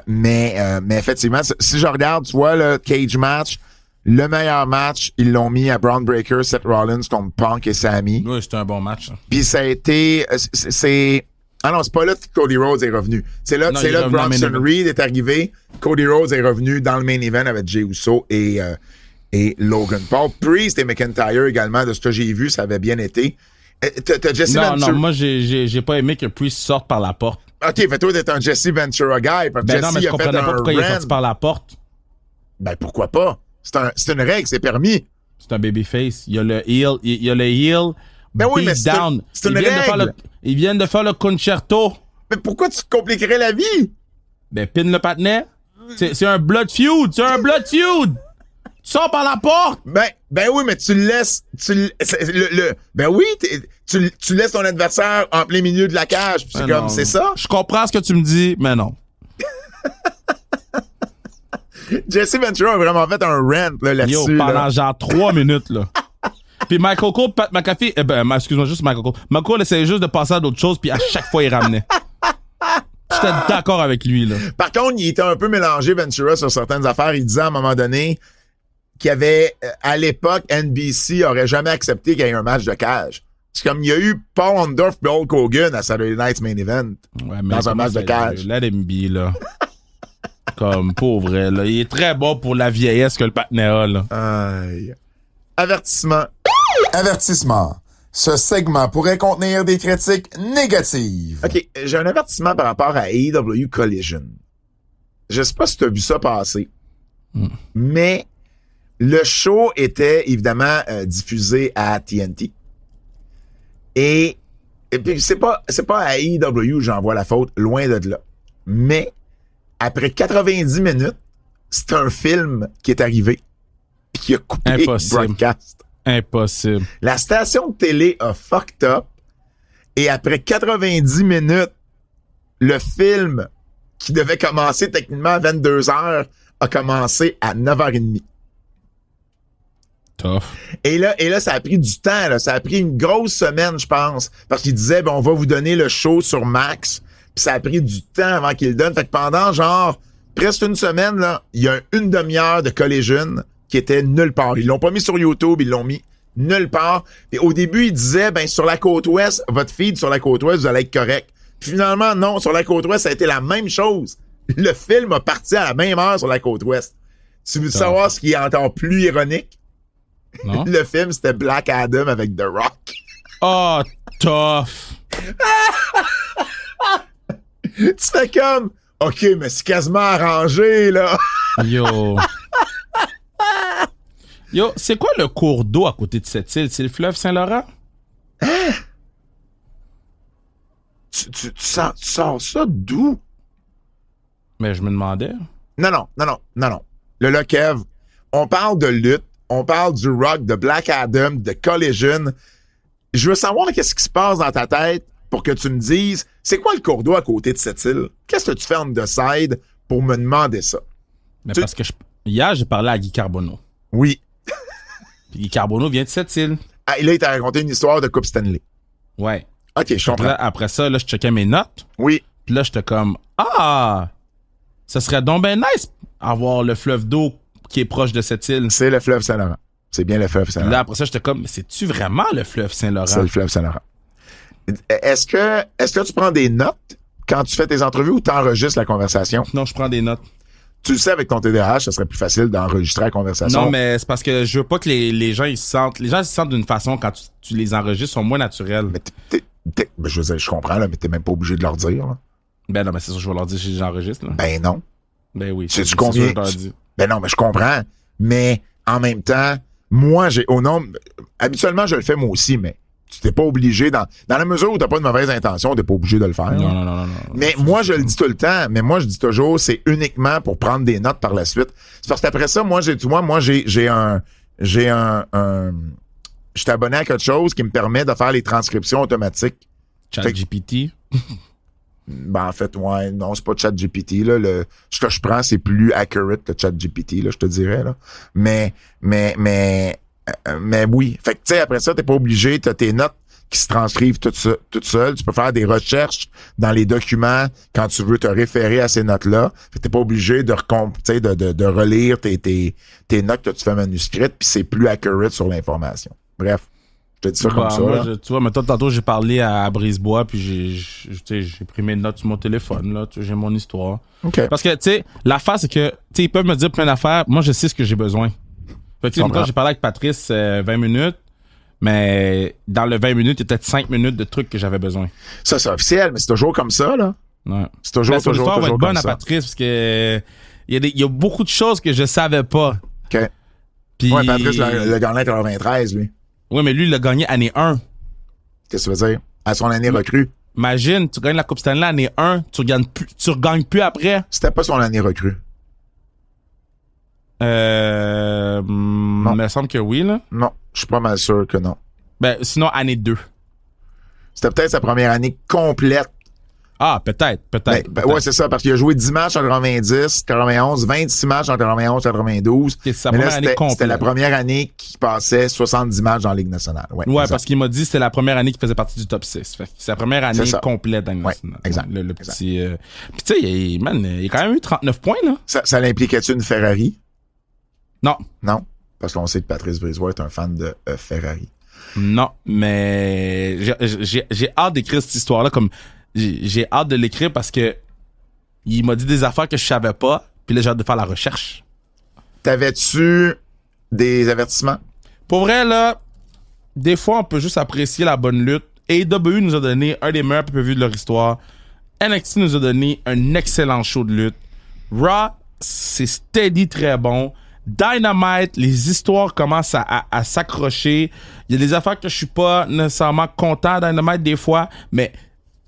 A: Mais effectivement, si je regarde, tu vois, le cage match, le meilleur match, ils l'ont mis à Braun Breaker, Seth Rollins contre Punk et Sami.
B: Oui, c'était un bon match.
A: Puis ça a été, ah non, c'est pas là que Cody Rhodes est revenu. C'est là que Bronson Reed est arrivé. Cody Rhodes est revenu dans le main event avec Jey Uso et Logan Paul. Priest et McIntyre également, de ce que j'ai vu, ça avait bien été. T'as Jesse Ventura.
B: Non, moi, j'ai pas aimé que Priest sorte par la porte.
A: OK, fait toi, t'es un Jesse Ventura guy. Parce que
B: Ben non, mais je comprenais pas pourquoi il est sorti par la porte.
A: Ben pourquoi pas? C'est une règle, c'est permis.
B: C'est un babyface. Il y a le heel.
A: Ben oui, mais
B: down.
A: C'est une règle.
B: Ils viennent de faire le concerto.
A: Mais pourquoi tu te compliquerais la vie?
B: Ben, pin le patinet. C'est un blood feud. C'est un blood feud. Tu sors par la porte.
A: Ben oui, mais tu le laisses. Ben oui, tu laisses ton adversaire en plein milieu de la cage. C'est comme,
B: non.
A: c'est ça?
B: Je comprends ce que tu me dis, mais non.
A: Jesse Ventura a vraiment fait un rant là-dessus.
B: Pendant genre 3 minutes, là. Puis Michael Cole, Pat McAfee, excuse-moi, juste Michael Cole. Michael Cole essayait juste de passer à d'autres choses, puis à chaque fois, il ramenait. J'étais d'accord avec lui, là.
A: Par contre, il était un peu mélangé, Ventura, sur certaines affaires. Il disait à un moment donné qu'il y avait, à l'époque, NBC aurait jamais accepté qu'il y ait un match de cage. C'est comme il y a eu Paul Orndorff et Hulk Hogan à Saturday Night's Main Event.
B: Ouais, mais
A: dans un match de cage.
B: Let him be, là. Comme, pauvre, là. Il est très bon pour la vieillesse que le patinet a, là.
A: Aïe. Avertissement. Avertissement. Ce segment pourrait contenir des critiques négatives. OK, j'ai un avertissement par rapport à AEW Collision. Je sais pas si tu as vu ça passer, mais le show était évidemment diffusé à TNT. Et puis c'est pas à AEW j'en vois la faute, loin de là. Mais après 90 minutes, c'est un film qui est arrivé puis qui a coupé le broadcast.
B: Impossible.
A: La station de télé a fucked up et après 90 minutes, le film qui devait commencer techniquement à 22h a commencé à 9h30.
B: Tough.
A: Et là, ça a pris du temps, là. Ça a pris une grosse semaine, je pense. Parce qu'il disait, on va vous donner le show sur Max. Puis ça a pris du temps avant qu'il le donne. Fait que pendant, genre, presque une semaine, là, il y a une demi-heure de Collision qui était nulle part. Ils l'ont pas mis sur YouTube, ils l'ont mis nulle part. Et au début, il disait, sur la côte ouest, votre feed sur la côte ouest, vous allez être correct. Puis finalement, non, sur la côte ouest, ça a été la même chose. Le film a parti à la même heure sur la côte ouest. Tu veux savoir ce qui est encore plus ironique?
B: Non?
A: Le film, c'était Black Adam avec The Rock.
B: Oh, tough.
A: Tu fais comme, OK, mais c'est quasiment arrangé, là.
B: Yo, c'est quoi le cours d'eau à côté de cette île? C'est le fleuve Saint-Laurent?
A: Hein? Tu sors ça d'où?
B: Mais je me demandais.
A: Non. Le Kev, on parle de lutte, on parle du Rock, de Black Adam, de Collision. Je veux savoir qu'est-ce qui se passe dans ta tête pour que tu me dises, c'est quoi le cours d'eau à côté de cette île? Qu'est-ce que tu fais on the side pour me demander ça?
B: Mais parce que hier, j'ai parlé à Guy Carbonneau.
A: Oui.
B: Puis Guy Carbonneau vient de cette île.
A: Ah, et là, il t'a raconté une histoire de Coupe Stanley.
B: Ouais.
A: OK, je comprends.
B: Là, après ça, là, je checkais mes notes.
A: Oui.
B: Puis là, j'étais comme, ça serait donc ben nice avoir le fleuve d'eau qui est proche de cette île.
A: C'est le fleuve Saint-Laurent. C'est bien le fleuve
B: Puis
A: Saint-Laurent.
B: là, après ça, j'étais comme, mais c'est-tu vraiment le fleuve Saint-Laurent?
A: C'est le fleuve Saint-Laurent. Est-ce que tu prends des notes quand tu fais tes entrevues ou t'enregistres la conversation?
B: Non, je prends des notes.
A: Tu le sais, avec ton TDAH, ça serait plus facile d'enregistrer la conversation.
B: Non, mais c'est parce que je veux pas que les gens, ils se sentent... Les gens, ils se sentent d'une façon quand tu les enregistres, sont moins naturels.
A: Mais ben, je veux dire, je comprends, là, mais t'es même pas obligé de leur dire. Là.
B: Ben non, mais c'est sûr, je vais leur dire si j'enregistre. Là.
A: Ben non.
B: Ben oui.
A: Sais-tu
B: c'est
A: combien?
B: sûr que je leur dis.
A: Ben non, mais je comprends. Mais en même temps, moi, habituellement, je le fais moi aussi, mais tu t'es pas obligé, dans la mesure où t'as pas de mauvaise intention, t'es pas obligé de le faire.
B: Non.
A: Mais moi, je le dis tout le temps, mais moi, je dis toujours, c'est uniquement pour prendre des notes par la suite. C'est parce qu'après ça, moi, je suis abonné à quelque chose qui me permet de faire les transcriptions automatiques.
B: ChatGPT.
A: Ben, en fait, ouais, non, c'est pas ChatGPT, là. Ce que je prends, c'est plus accurate que ChatGPT, là, je te dirais, là. Mais oui. Fait que, tu sais, après ça, t'es pas obligé, t'as tes notes qui se transcrivent toutes seules. Tu peux faire des recherches dans les documents quand tu veux te référer à ces notes-là. Fait que t'es pas obligé de relire tes notes que tu fais manuscrites, puis c'est plus accurate sur l'information. Bref. Je te dis ça comme ça.
B: Moi, tu vois, mais tantôt, j'ai parlé à Brisebois, puis j'ai pris mes notes sur mon téléphone, là. J'ai mon histoire.
A: OK.
B: Parce que, tu sais, l'affaire, c'est que, tu sais, ils peuvent me dire plein d'affaires. Moi, je sais ce que j'ai besoin. Fait que, tu sais, moi, j'ai parlé avec Patrice 20 minutes, mais dans le 20 minutes, il y a peut-être 5 minutes de trucs que j'avais besoin.
A: Ça, c'est officiel, mais c'est toujours comme ça, là.
B: Ouais.
A: C'est toujours
B: l'histoire va être bonne
A: comme
B: à
A: ça.
B: Patrice, parce que il y a beaucoup de choses que je savais pas.
A: OK.
B: Puis,
A: Ouais, Patrice le gagné en 93, lui.
B: Oui, mais lui, il a gagné année 1.
A: Qu'est-ce que ça veut dire? À son année recrue.
B: Imagine, tu gagnes la Coupe Stanley année 1, tu regagnes plus après.
A: C'était pas son année recrue.
B: Il me semble que oui, là.
A: Non, je suis pas mal sûr que non.
B: Ben, sinon, année 2.
A: C'était peut-être sa première année complète.
B: Ah, peut-être.
A: Ouais, c'est ça, parce qu'il a joué 10 matchs en 90, 91, 26 matchs en 91, 92.
B: C'est sa
A: Mais là,
B: première année complète.
A: c'était la première année qui passait 70 matchs dans la Ligue nationale. Ouais,
B: parce qu'il m'a dit que c'était la première année qui faisait partie du top 6. Fait que c'est la première année complète dans la Ligue nationale.
A: Exact.
B: Le petit... Puis tu sais, il a quand même eu 39 points, là.
A: Ça l'impliquait-tu une Ferrari?
B: Non.
A: Non, parce qu'on sait que Patrice Brisebois est un fan de Ferrari.
B: Non, mais j'ai hâte d'écrire cette histoire-là comme... J'ai hâte de l'écrire parce que il m'a dit des affaires que je savais pas, puis là, j'ai hâte de faire la recherche.
A: T'avais-tu des avertissements?
B: Pour vrai, là, des fois, on peut juste apprécier la bonne lutte. AEW nous a donné un des meilleurs pay-per-views de leur histoire. NXT nous a donné un excellent show de lutte. Raw, c'est steady, très bon. Dynamite, les histoires commencent à s'accrocher. Il y a des affaires que je suis pas nécessairement content Dynamite des fois, mais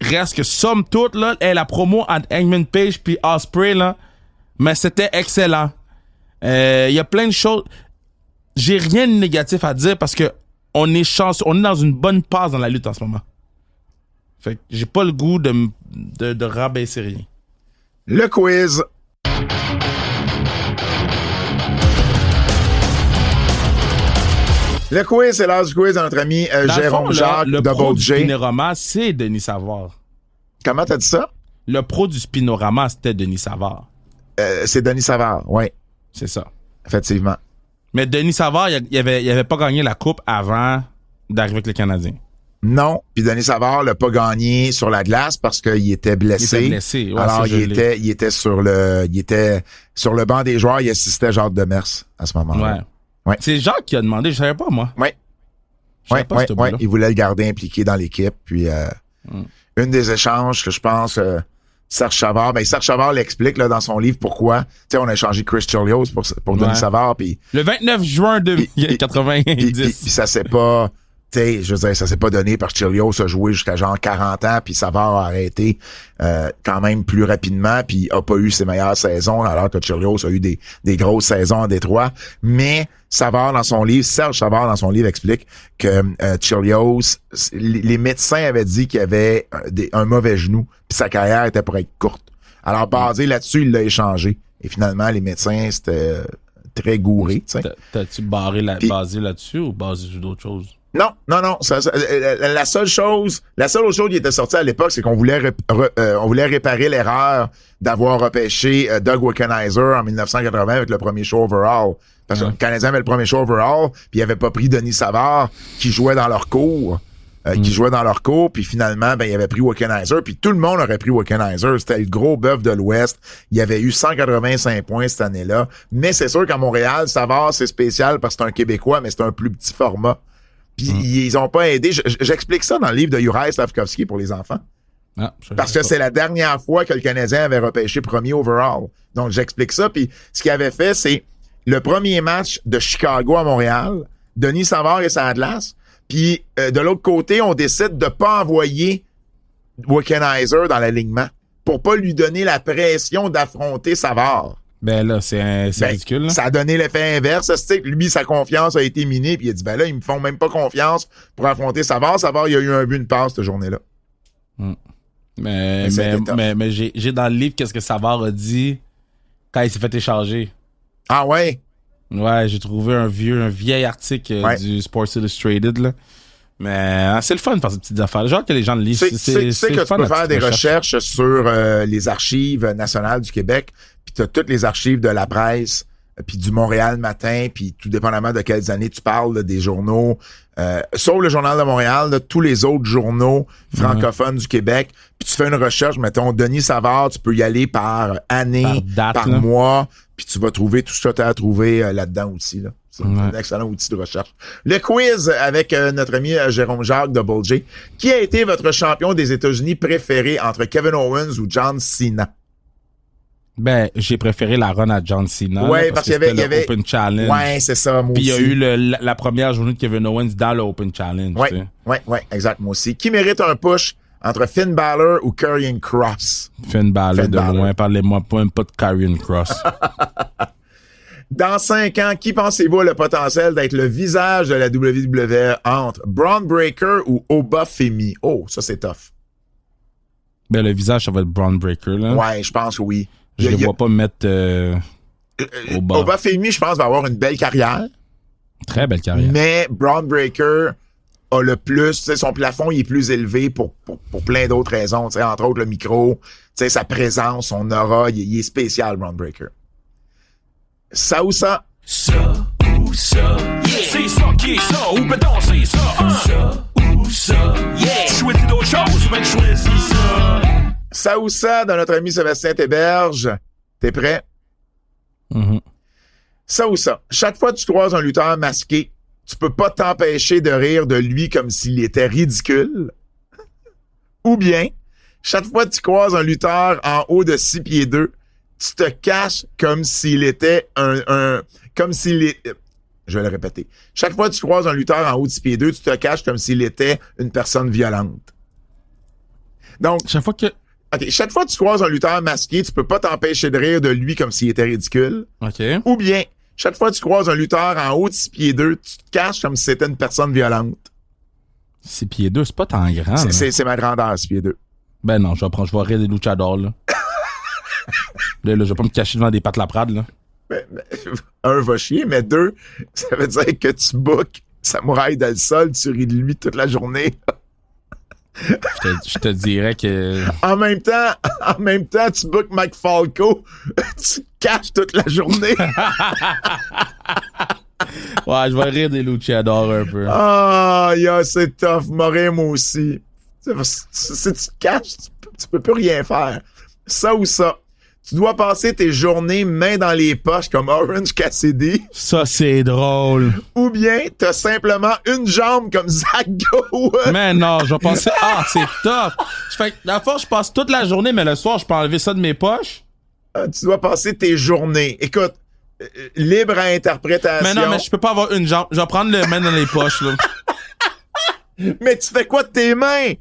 B: reste que somme toute, là, la promo entre Hangman Page puis Ospreay, là, mais c'était excellent. Il y a plein de choses. J'ai rien de négatif à dire parce que on est chanceux, on est dans une bonne passe dans la lutte en ce moment. Fait que j'ai pas le goût de rabaisser rien.
A: Le quiz. Le quiz, c'est l'heure du quiz de notre ami Jérôme Jacques,
B: le
A: Double
B: pro du
A: J.
B: Spinorama, c'est Denis Savard.
A: Comment t'as dit ça?
B: Le pro du Spinorama, c'était Denis Savard.
A: C'est Denis Savard, oui,
B: C'est ça.
A: effectivement.
B: Mais Denis Savard, il avait pas gagné la coupe avant d'arriver avec les Canadiens.
A: Non, puis Denis Savard l'a pas gagné sur la glace parce qu'il était blessé.
B: Il était blessé, ouais,
A: alors
B: ça,
A: il était sur le banc des joueurs, il assistait Jacques Demers à ce moment-là. Ouais.
B: C'est Jacques qui a demandé, je savais pas moi.
A: Ouais.
B: Je savais pas ce bout-là.
A: Il voulait le garder impliqué dans l'équipe. Puis une des échanges que je pense Serge Savard l'explique là, dans son livre pourquoi. Tu sais, on a échangé Chris Chelios pour Denis Savard. Puis
B: le 29 juin 90.
A: Puis ça s'est pas... Tu sais, je veux dire, ça s'est pas donné parce que Chelios a joué jusqu'à genre 40 ans, puis Savard a arrêté quand même plus rapidement, puis a pas eu ses meilleures saisons, alors que Chelios a eu des grosses saisons en Détroit. Mais Savard, Serge Savard, dans son livre, explique que Chelios, les médecins avaient dit qu'il avait un mauvais genou, puis sa carrière était pour être courte. Alors, basé là-dessus, il l'a échangé. Et finalement, les médecins, c'était très gouré, tu sais.
B: T'as-tu basé là-dessus ou basé sur d'autres choses?
A: Non. La seule autre chose qui était sortie à l'époque, c'est qu'on voulait, on voulait réparer l'erreur d'avoir repêché Doug Wickenheiser en 1980 avec le premier choix overall. Parce que le Canadien avait le premier choix overall, puis il avait pas pris Denis Savard, qui jouait dans leur cours. Puis finalement, il avait pris Wickenheiser, puis tout le monde aurait pris Wickenheiser. C'était le gros bœuf de l'Ouest. Il avait eu 185 points cette année-là. Mais c'est sûr qu'à Montréal, Savard, c'est spécial parce que c'est un Québécois, mais c'est un plus petit format. Puis ils ont pas aidé. J'explique ça dans le livre de Juraj Slafkovský pour les enfants. Parce que c'est la dernière fois que le Canadien avait repêché premier overall. Donc, j'explique ça. Puis ce qu'il avait fait, c'est le premier match de Chicago à Montréal, Denis Savard et sa glace. Puis de l'autre côté, on décide de pas envoyer Wickenheiser dans l'alignement pour pas lui donner la pression d'affronter Savard.
B: Ben là, c'est ridicule. Là.
A: Ça a donné l'effet inverse. C'est que lui, sa confiance a été minée, puis il a dit, ben là, ils me font même pas confiance pour affronter Savard. Savard, il a eu un but, une passe cette journée-là.
B: Mais j'ai dans le livre qu'est-ce que Savard a dit quand il s'est fait échanger.
A: Ah ouais?
B: Ouais, j'ai trouvé un vieil article du Sports Illustrated, là. Mais c'est le fun de faire ces petites affaires. Genre que les gens le lisent.
A: Tu sais que tu peux faire des recherches sur les archives nationales du Québec, puis tu as toutes les archives de la presse, puis du Montréal Matin, puis tout dépendamment de quelles années tu parles, là, des journaux, sauf le Journal de Montréal, là, tous les autres journaux francophones du Québec, puis tu fais une recherche, mettons, Denis Savard, tu peux y aller par année, par mois, puis tu vas trouver tout ce que tu as à trouver là-dedans aussi, là. C'est un excellent outil de recherche. Le quiz avec notre ami Jérôme Jacques de Double J. Qui a été votre champion des États-Unis préféré entre Kevin Owens ou John Cena?
B: Ben, j'ai préféré la run à John Cena.
A: Ouais, parce qu'il y avait
B: Open Challenge.
A: Ouais, c'est ça, moi aussi.
B: Puis il y a eu la première journée de Kevin Owens dans le Open Challenge.
A: Ouais, exact, moi aussi. Qui mérite un push entre Finn Balor ou Karrion Kross?
B: Finn Balor, loin. Parlez-moi pas de Karrion Kross.
A: Dans 5 ans, qui pensez-vous a le potentiel d'être le visage de la WWE entre Braun Breaker ou Oba Femi? Oh, ça, c'est tough.
B: Ben, le visage, ça va être Braun Breaker, là.
A: Ouais, je pense que oui.
B: Je ne vois pas mettre Oba.
A: Oba Femi, je pense, va avoir une belle carrière.
B: Très belle carrière.
A: Mais Braun Breaker a le plus, tu sais, son plafond, il est plus élevé pour plein d'autres raisons. Tu sais, entre autres, le micro, tu sais, sa présence, son aura, il est spécial, Braun Breaker. Ça ou ça?
C: Ça ou ça, yeah. C'est ça qui est ça, ou ben non, c'est ça. Ça ou ça, yeah. Choisis d'autres choses, ben choisis ça.
A: Ça ou ça, de notre ami Sébastien Théberge. T'es prêt? Ça ou ça. Chaque fois que tu croises un lutteur masqué, tu peux pas t'empêcher de rire de lui comme s'il était ridicule. Ou bien, chaque fois que tu croises un lutteur en haut de 6 pieds 2, tu te caches comme s'il était comme s'il est. Je vais le répéter. Chaque fois que tu croises un lutteur en haut de 6 pieds 2, tu te caches comme s'il était une personne violente. Donc, chaque fois que tu croises un lutteur masqué, tu peux pas t'empêcher de rire de lui comme s'il était ridicule.
B: OK.
A: Ou bien, chaque fois que tu croises un lutteur en haut de 6 pieds 2, tu te caches comme si c'était une personne violente.
B: 6 pieds 2, c'est pas tant grand.
A: C'est ma grandeur, 6 pieds 2.
B: Ben non, je vais rire des luchadors, là. Là, je vais pas me cacher devant des pattes laprades, là.
A: Un va chier, mais 2, ça veut dire que tu bookes Samouraï dans le sol, tu ris de lui toute la journée.
B: Je te dirais que...
A: En même temps, tu bookes Mike Falco, tu te caches toute la journée.
B: Ouais, je vais rire des luchadors un peu.
A: Ah, c'est tough. M'aurait moi aussi. Si tu te caches, tu peux plus rien faire. Ça ou ça. Tu dois passer tes journées main dans les poches comme Orange Cassidy.
B: Ça, c'est drôle.
A: Ou bien, t'as simplement une jambe comme Zach Gowen.
B: Mais non, je vais passer... Ah, c'est tough. La fois, je passe toute la journée, mais le soir, je peux enlever ça de mes poches.
A: Tu dois passer tes journées. Écoute, libre à interprétation.
B: Mais non, mais je peux pas avoir une jambe. Je vais prendre le main dans les poches, là.
A: Mais tu fais quoi de tes mains?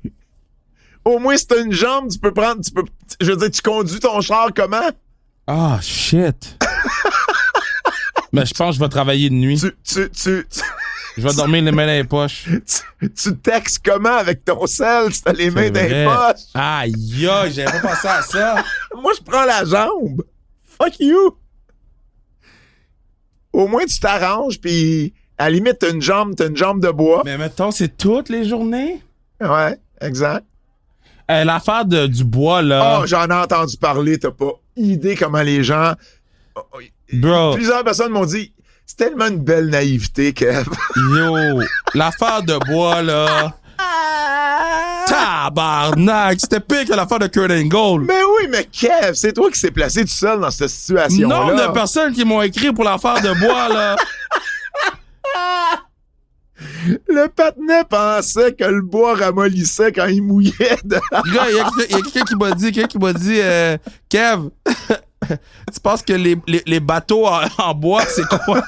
A: Au moins, si t'as une jambe, je veux dire, tu conduis ton char comment?
B: Ah, shit. Mais je pense que je vais travailler de nuit. Je vais dormir les mains dans les poches.
A: Tu textes comment avec ton sel si t'as les mains dans les poches?
B: Aïe, j'avais pas pensé à ça.
A: Moi, je prends la jambe. Fuck you. Au moins, tu t'arranges, puis À la limite, t'as une jambe de bois.
B: Mais mettons, c'est toutes les journées?
A: Ouais, exact.
B: L'affaire du bois, là.
A: Oh, j'en ai entendu parler, t'as pas idée comment les gens...
B: Bro.
A: Plusieurs personnes m'ont dit, c'est tellement une belle naïveté, Kev.
B: Yo, l'affaire de bois, là. Tabarnak! C'était pire que l'affaire de Kurt Angle.
A: Mais oui, mais Kev, c'est toi qui s'est placé tout seul dans cette situation-là.
B: Nombre de personnes qui m'ont écrit pour l'affaire de bois, là.
A: Le patinet pensait que le bois ramollissait quand il mouillait.
B: Gars, il y a quelqu'un qui m'a dit, Kev, tu penses que les bateaux en bois, c'est quoi?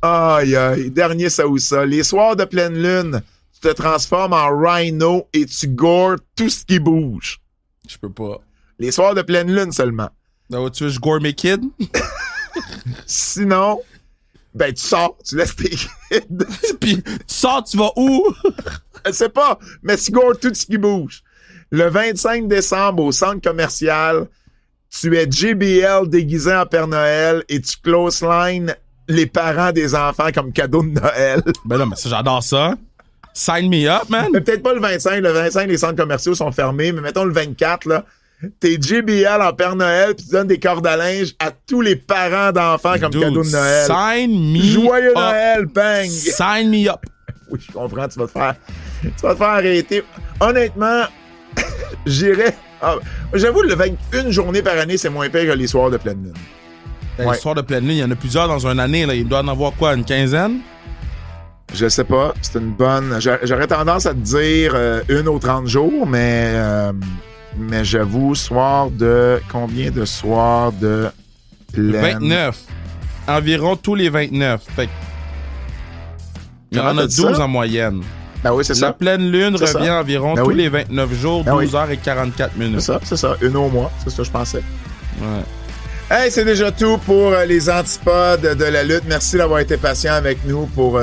A: Aïe, aïe. Dernier ça ou ça. Les soirs de pleine lune, tu te transformes en rhino et tu gores tout ce qui bouge.
B: Je peux pas.
A: Les soirs de pleine lune seulement.
B: Donc, tu veux que je gore mes kids?
A: Sinon, ben tu sors, tu laisses tes kids.
B: Puis, tu sors, tu vas où?
A: Je sais pas, mais tu gores tout ce qui bouge. Le 25 décembre, au centre commercial, tu es JBL déguisé en Père Noël et tu close line les parents des enfants comme cadeau de Noël.
B: Ben non, mais ça, j'adore ça. Sign me up, man.
A: Mais peut-être pas le 25. Le 25, les centres commerciaux sont fermés, mais mettons le 24, là. T'es JBL en Père Noël puis tu donnes des cordes à linge à tous les parents d'enfants comme
B: Dude,
A: cadeau de Noël.
B: Sign me
A: Joyeux
B: up.
A: Noël, bang!
B: Sign me up.
A: Oui, je comprends, tu vas te faire arrêter. Honnêtement, j'irais... j'avoue, le 21 journées par année, c'est moins pire que les soirs de pleine lune.
B: Ouais. Les soirs de pleine lune, il y en a plusieurs dans une année. Là. Il doit en avoir quoi, une quinzaine?
A: Je sais pas. C'est une bonne... J'aurais tendance à te dire une aux 30 jours, mais j'avoue, soir de... Combien de soirs de pleine...
B: 29. Environ tous les 29. Fait que... Il y en a 12 en moyenne.
A: Ben oui, c'est ça.
B: La pleine lune revient environ tous les 29 jours, 12 heures et 44 minutes.
A: C'est ça. Une au mois. C'est ça que je pensais.
B: Ouais.
A: Hey, c'est déjà tout pour les antipodes de la lutte. Merci d'avoir été patient avec nous pour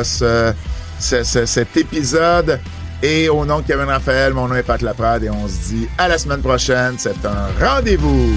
A: cet épisode. Et au nom de Kevin Raphaël, mon nom est Pat Laprade et on se dit à la semaine prochaine. C'est un rendez-vous.